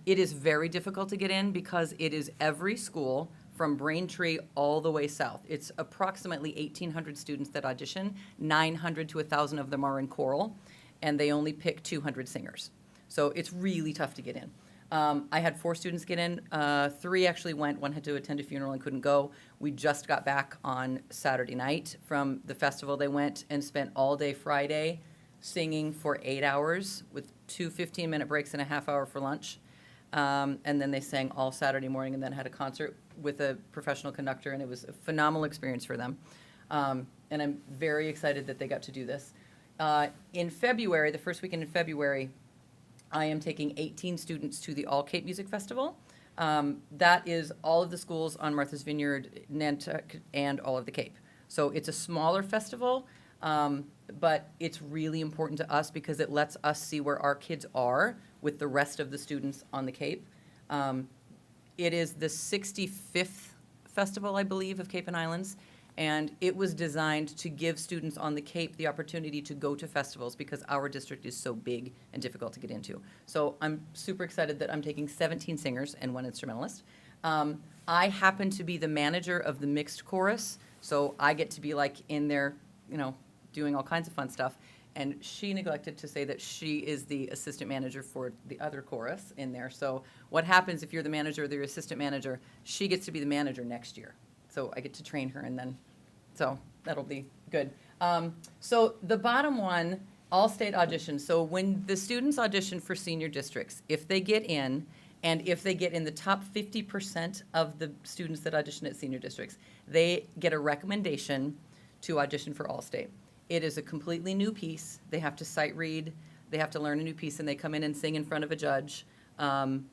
It is very difficult to get in because it is every school from Braintree all the way south. It's approximately 1,800 students that audition. 900 to 1,000 of them are in choral, and they only pick 200 singers. So it's really tough to get in. I had 4 students get in. 3 actually went. 1 had to attend a funeral and couldn't go. We just got back on Saturday night from the festival. They went and spent all day Friday singing for 8 hours with 2 15-minute breaks and a half hour for lunch. And then they sang all Saturday morning and then had a concert with a professional conductor, and it was a phenomenal experience for them. And I'm very excited that they got to do this. In February, the first weekend in February, I am taking 18 students to the All Cape Music Festival. That is all of the schools on Martha's Vineyard, Nantucket, and all of the Cape. So it's a smaller festival, but it's really important to us because it lets us see where our kids are with the rest of the students on the Cape. It is the 65th festival, I believe, of Cape and Islands, and it was designed to give students on the Cape the opportunity to go to festivals because our district is so big and difficult to get into. So I'm super excited that I'm taking 17 singers and 1 instrumentalist. I happen to be the manager of the mixed chorus, so I get to be like in there, doing all kinds of fun stuff. And she neglected to say that she is the assistant manager for the other chorus in there. So what happens if you're the manager or the assistant manager, she gets to be the manager next year. So I get to train her, and then, so that'll be good. So the bottom one, all-state auditions. So when the students audition for senior districts, if they get in, and if they get in the top 50% of the students that audition at senior districts, they get a recommendation to audition for all-state. It is a completely new piece. They have to sight read. They have to learn a new piece, and they come in and sing in front of a judge.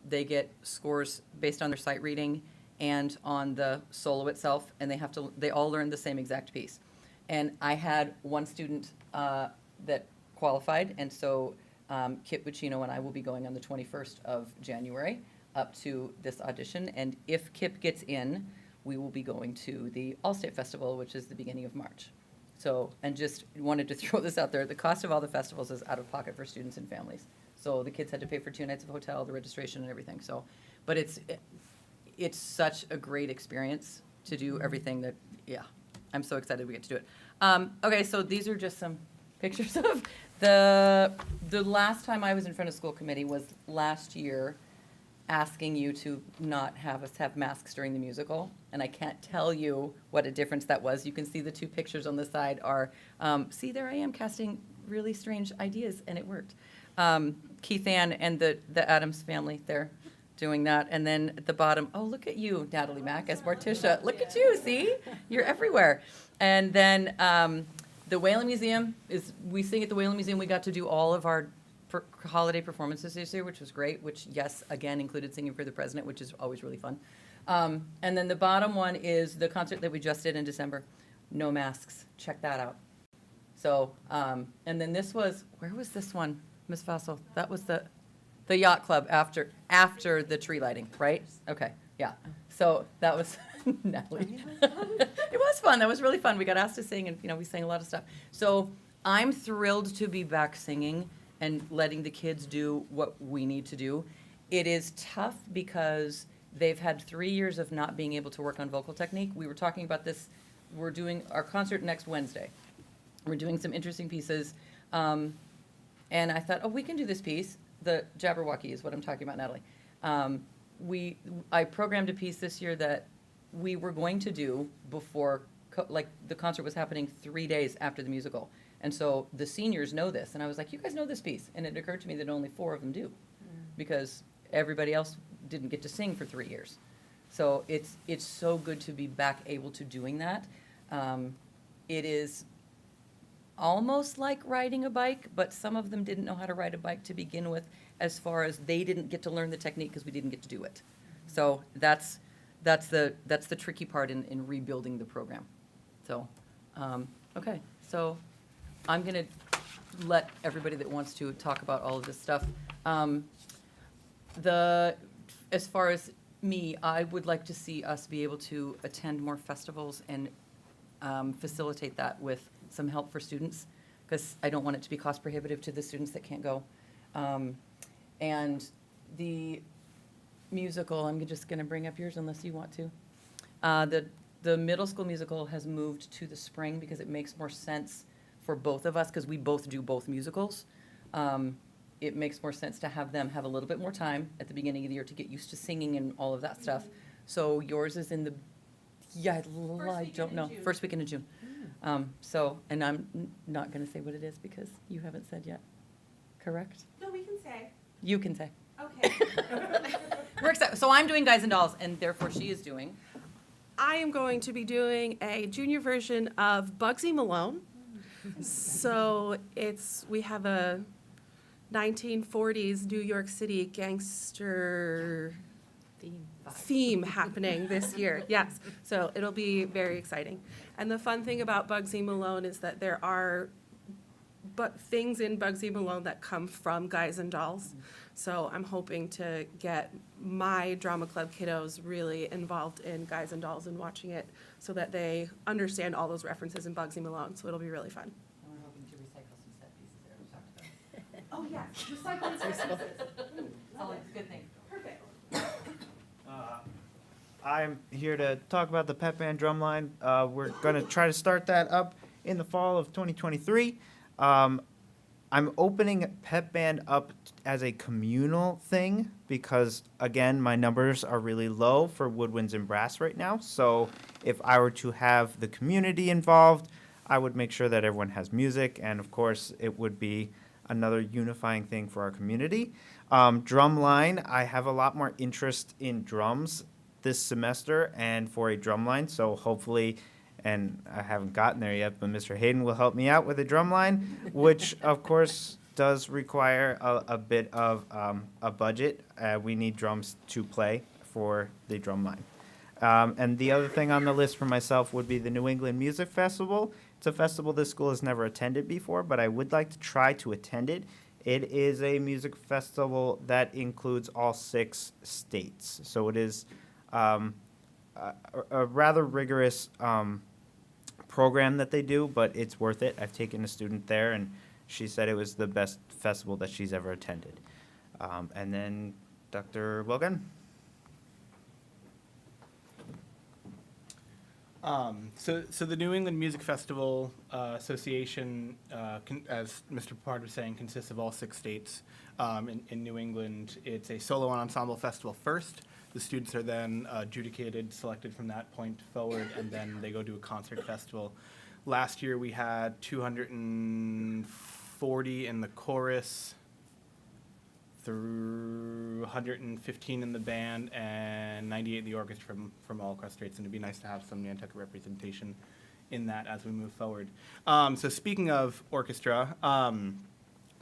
They get scores based on their sight reading and on the solo itself, and they all learn the same exact piece. And I had 1 student that qualified, and so Kit Buccino and I will be going on the 21st of January up to this audition. And if Kip gets in, we will be going to the All-State Festival, which is the beginning of March. So, and just wanted to throw this out there, the cost of all the festivals is out of pocket for students and families. So the kids had to pay for 2 nights of hotel, the registration and everything. So, but it's such a great experience to do everything that, I'm so excited we get to do it. Okay, so these are just some pictures of the last time I was in front of school committee was last year, asking you to not have us have masks during the musical, and I can't tell you what a difference that was. You can see the 2 pictures on the side are, see, there I am casting really strange ideas, and it worked. Keith Ann and the Adams family there doing that. And then at the bottom, oh, look at you, Natalie Mack, as Morticia. Look at you, see? You're everywhere. And then the Whalen Museum we sing at the Whalen Museum. We got to do all of our holiday performances this year, which was great, which, yes, again, included singing for the president, which is always really fun. And then the bottom one is the concert that we just did in December. No masks. Check that out. So, and then this was, where was this one, Ms. Fassel? That was the yacht club after the tree lighting, right? Okay, yeah. So that was Natalie. It was fun. That was really fun. We got asked to sing, and we sang a lot of stuff. So I'm thrilled to be back singing and letting the kids do what we need to do. It is tough because they've had 3 years of not being able to work on vocal technique. We were talking about this. We're doing our concert next Wednesday. We're doing some interesting pieces. And I thought, oh, we can do this piece. The Jabberwocky is what I'm talking about, Natalie. I programmed a piece this year that we were going to do before, the concert was happening 3 days after the musical. And so the seniors know this. And I was like, you guys know this piece. And it occurred to me that only 4 of them do because everybody else didn't get to sing for 3 years. So it's so good to be back able to doing that. It is almost like riding a bike, but some of them didn't know how to ride a bike to begin with, as far as they didn't get to learn the technique because we didn't get to do it. So that's the tricky part in rebuilding the program. So, okay, so I'm gonna let everybody that wants to talk about all of this stuff. As far as me, I would like to see us be able to attend more festivals and facilitate that with some help for students, because I don't want it to be cost prohibitive to the students that can't go. And the musical, I'm just going to bring up yours unless you want to. The middle school musical has moved to the spring because it makes more sense for both of us, because we both do both musicals. It makes more sense to have them have a little bit more time at the beginning of the year to get used to singing and all of that stuff. So yours is in the, I don't know, first weekend of June. And I'm not going to say what it is because you haven't said yet. Correct? No, we can say. You can say. Okay. We're excited. So I'm doing Guys and Dolls, and therefore she is doing. I am going to be doing a junior version of Bugsy Malone. So we have a 1940s New York City gangster theme happening this year. Yes, so it'll be very exciting. And the fun thing about Bugsy Malone is that there are things in Bugsy Malone that come from Guys and Dolls. So I'm hoping to get my drama club kiddos really involved in Guys and Dolls and watching it so that they understand all those references in Bugsy Malone. So it'll be really fun. And we're hoping to recycle some set pieces there. Oh, yes, recycle resources. It's always a good thing. Perfect. I'm here to talk about the pep band drumline. We're going to try to start that up in the fall of 2023. I'm opening pep band up as a communal thing because, again, my numbers are really low for woodwinds and brass right now. So if I were to have the community involved, I would make sure that everyone has music, and of course it would be another unifying thing for our community. Drumline, I have a lot more interest in drums this semester and for a drumline, so hopefully, and I haven't gotten there yet, but Mr. Hayden will help me out with a drumline, which of course does require a bit of a budget. We need drums to play for the drumline. And the other thing on the list for myself would be the New England Music Festival. It's a festival this school has never attended before, but I would like to try to attend it. It is a music festival that includes all 6 states. So it is a rather rigorous program that they do, but it's worth it. I've taken a student there, and she said it was the best festival that she's ever attended. And then Dr. Wilkin? So the New England Music Festival Association, as Mr. Peppard was saying, consists of all 6 states in New England. It's a solo and ensemble festival first. The students are then adjudicated, selected from that point forward, and then they go to a concert festival. Last year we had 240 in the chorus, through 115 in the band and 98 in the orchestra from all across states, and it'd be nice to have some Nantucket representation in that as we move forward. So speaking of orchestra,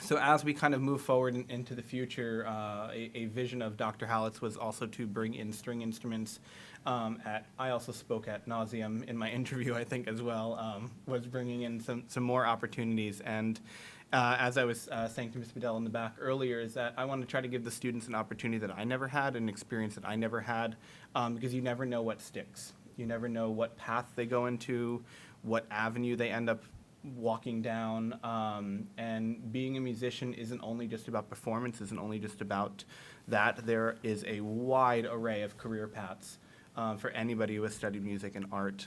so as we kind of move forward into the future, a vision of Dr. Hallett's was also to bring in string instruments. I also spoke at nauseam in my interview, I think, as well, was bringing in some more opportunities. And as I was saying to Ms. Bedell in the back earlier, is that I want to try to give the students an opportunity that I never had, an experience that I never had, because you never know what sticks. You never know what path they go into, what avenue they end up walking down. And being a musician isn't only just about performance, isn't only just about that. There is a wide array of career paths for anybody who has studied music and art.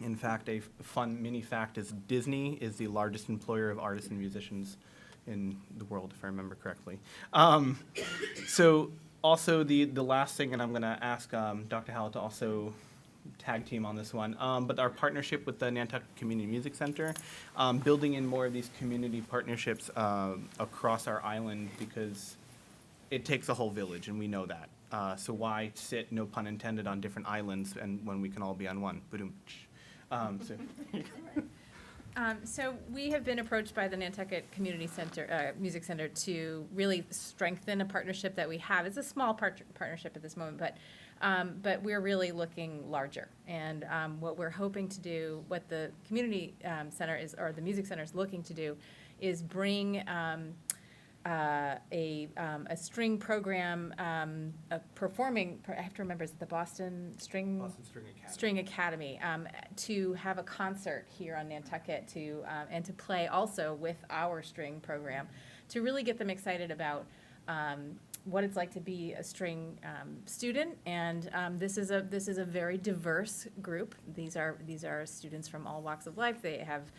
In fact, a fun mini fact is Disney is the largest employer of artists and musicians in the world, if I remember correctly. So also the last thing, and I'm going to ask Dr. Hallett to also tag team on this one, but our partnership with the Nantucket Community Music Center, building in more of these community partnerships across our island, because it takes a whole village, and we know that. So why sit, no pun intended, on different islands and when we can all be on one? Ba-doom. So we have been approached by the Nantucket Community Center, Music Center, to really strengthen a partnership that we have. It's a small partnership at this moment, but we're really looking larger. And what we're hoping to do, what the community center is, or the music center is looking to do, is bring a string program, a performing. I have to remember, is it the Boston String Academy, to have a concert here on Nantucket to and to play also with our string program, to really get them excited about what it's like to be a string student. And this is a very diverse group. These are students from all walks of life. They have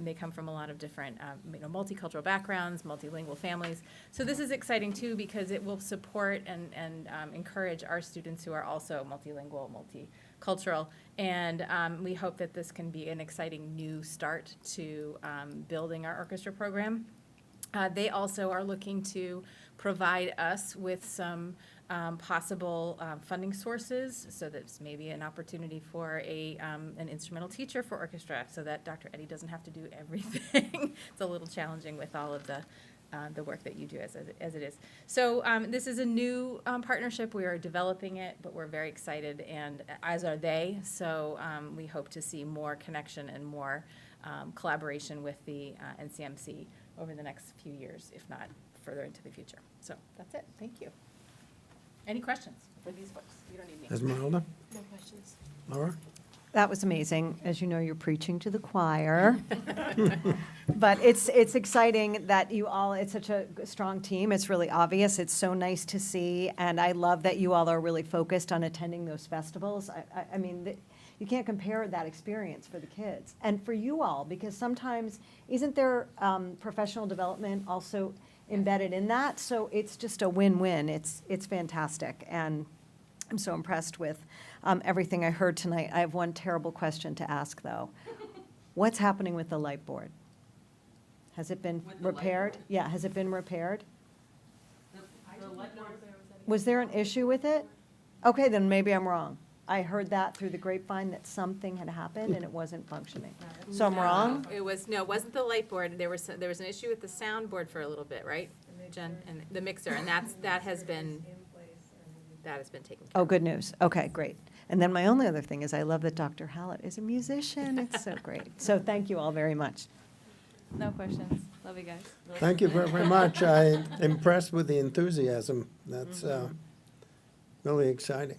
they come from a lot of different multicultural backgrounds, multilingual families. So this is exciting too, because it will support and encourage our students who are also multilingual, multicultural. And we hope that this can be an exciting new start to building our orchestra program. They also are looking to provide us with some possible funding sources, so that's maybe an opportunity for an instrumental teacher for orchestra, so that Dr. Eddy doesn't have to do everything. It's a little challenging with all of the work that you do as it is. So this is a new partnership. We are developing it, but we're very excited, and as are they. So we hope to see more connection and more collaboration with the NCMC over the next few years, if not further into the future. So that's it. Thank you. Any questions for these folks? You don't need me. Esmeralda? No questions. Laura? That was amazing. As you know, you're preaching to the choir. But it's exciting that you all, it's such a strong team. It's really obvious. It's so nice to see. And I love that you all are really focused on attending those festivals. I mean, you can't compare that experience for the kids. And for you all, because sometimes, isn't there professional development also embedded in that? So it's just a win-win. It's fantastic. And I'm so impressed with everything I heard tonight. I have one terrible question to ask, though. What's happening with the light board? Has it been repaired? Yeah, has it been repaired? Was there an issue with it? Okay, then maybe I'm wrong. I heard that through the grapevine that something had happened and it wasn't functioning. So I'm wrong? It wasn't the light board. There was an issue with the sound board for a little bit, right, Jen? And the mixer, and that has been taken care of. Oh, good news. Okay, great. And then my only other thing is I love that Dr. Hallett is a musician. It's so great. So thank you all very much. No questions. Love you guys. Thank you very, very much. I'm impressed with the enthusiasm. That's really exciting.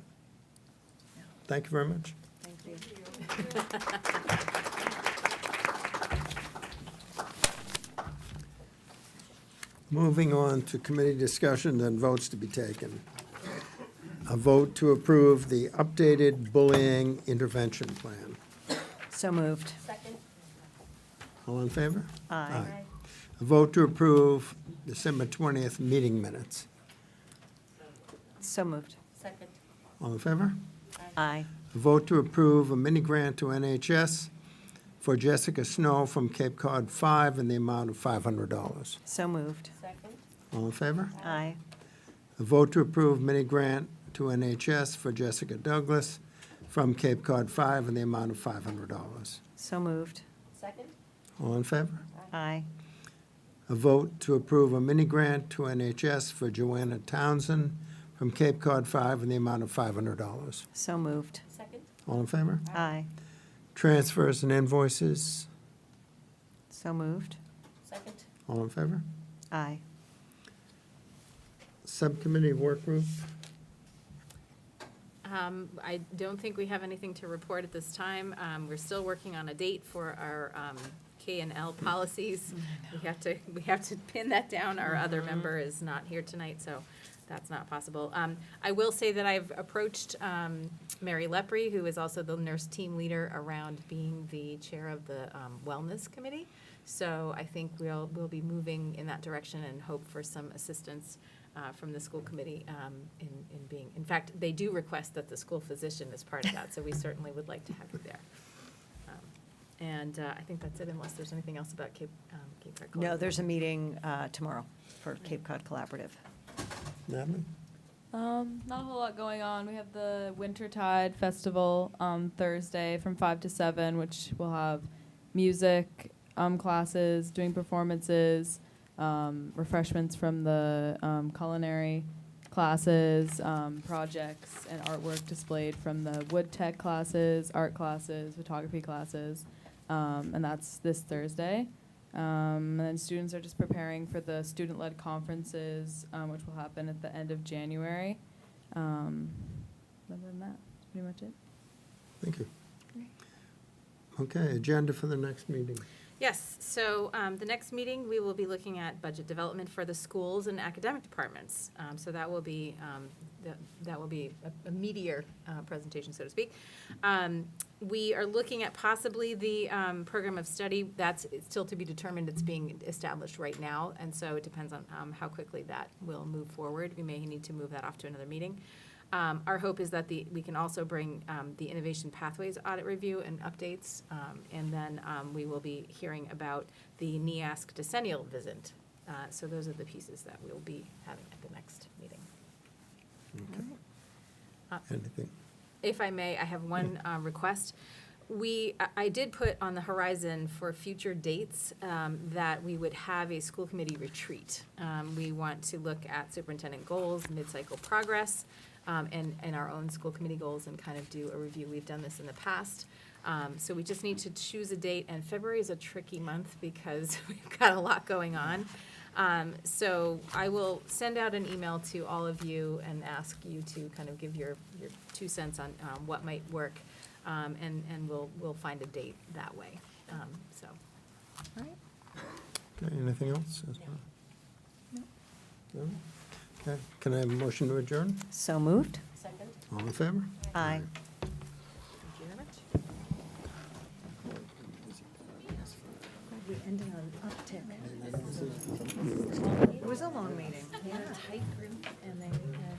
Thank you very much. Thank you. Moving on to committee discussion and votes to be taken. A vote to approve the updated bullying intervention plan. So moved. Second. All in favor? Aye. A vote to approve December 20th meeting minutes. So moved. Second. All in favor? Aye. A vote to approve a mini grant to NHS for Jessica Snow from Cape Cod 5 in the amount of $500. So moved. Second. All in favor? Aye. A vote to approve mini grant to NHS for Jessica Douglas from Cape Cod Five in the amount of $500. So moved. Second? All in favor? Aye. A vote to approve a mini grant to NHS for Johanna Townsend from Cape Cod Five in the amount of $500. So moved. Second? All in favor? Aye. Transfers and invoices. So moved. Second? All in favor? Aye. Subcommittee work group. I don't think we have anything to report at this time. We're still working on a date for our K and L policies. We have to pin that down. Our other member is not here tonight, so that's not possible. I will say that I've approached Mary Lepre, who is also the nurse team leader, around being the chair of the wellness committee. So I think we'll be moving in that direction and hope for some assistance from the school committee in being, in fact, they do request that the school physician is part of that, so we certainly would like to have you there. And I think that's it, unless there's anything else about Cape Cod Collaborative. No, there's a meeting tomorrow for Cape Cod Collaborative. Natalie? Not a whole lot going on. We have the Wintertide Festival on Thursday from 5 to 7, which will have music classes, doing performances, refreshments from the culinary classes, projects and artwork displayed from the wood tech classes, art classes, photography classes, and that's this Thursday. And then students are just preparing for the student-led conferences, which will happen at the end of January. Other than that, that's pretty much it. Thank you. Okay, agenda for the next meeting. Yes, so the next meeting, we will be looking at budget development for the schools and academic departments. So that will be a meatier presentation, so to speak. We are looking at possibly the program of study. That's still to be determined. It's being established right now, and so it depends on how quickly that will move forward. We may need to move that off to another meeting. Our hope is that we can also bring the Innovation Pathways audit review and updates, and then we will be hearing about the NEASC Decennial visit. So those are the pieces that we'll be having at the next meeting. Okay. Anything? If I may, I have one request. I did put on the horizon for future dates that we would have a school committee retreat. We want to look at superintendent goals, mid-cycle progress, and our own school committee goals and kind of do a review. We've done this in the past. So we just need to choose a date, and February is a tricky month because we've got a lot going on. So I will send out an email to all of you and ask you to kind of give your 2 cents on what might work, and we'll find a date that way. So, all right. Okay, anything else? No? Okay, can I have a motion to adjourn? So moved. Second? All in favor? Aye. Thank you very much. We ended on an uptick. It was a long meeting. Tight group, and they had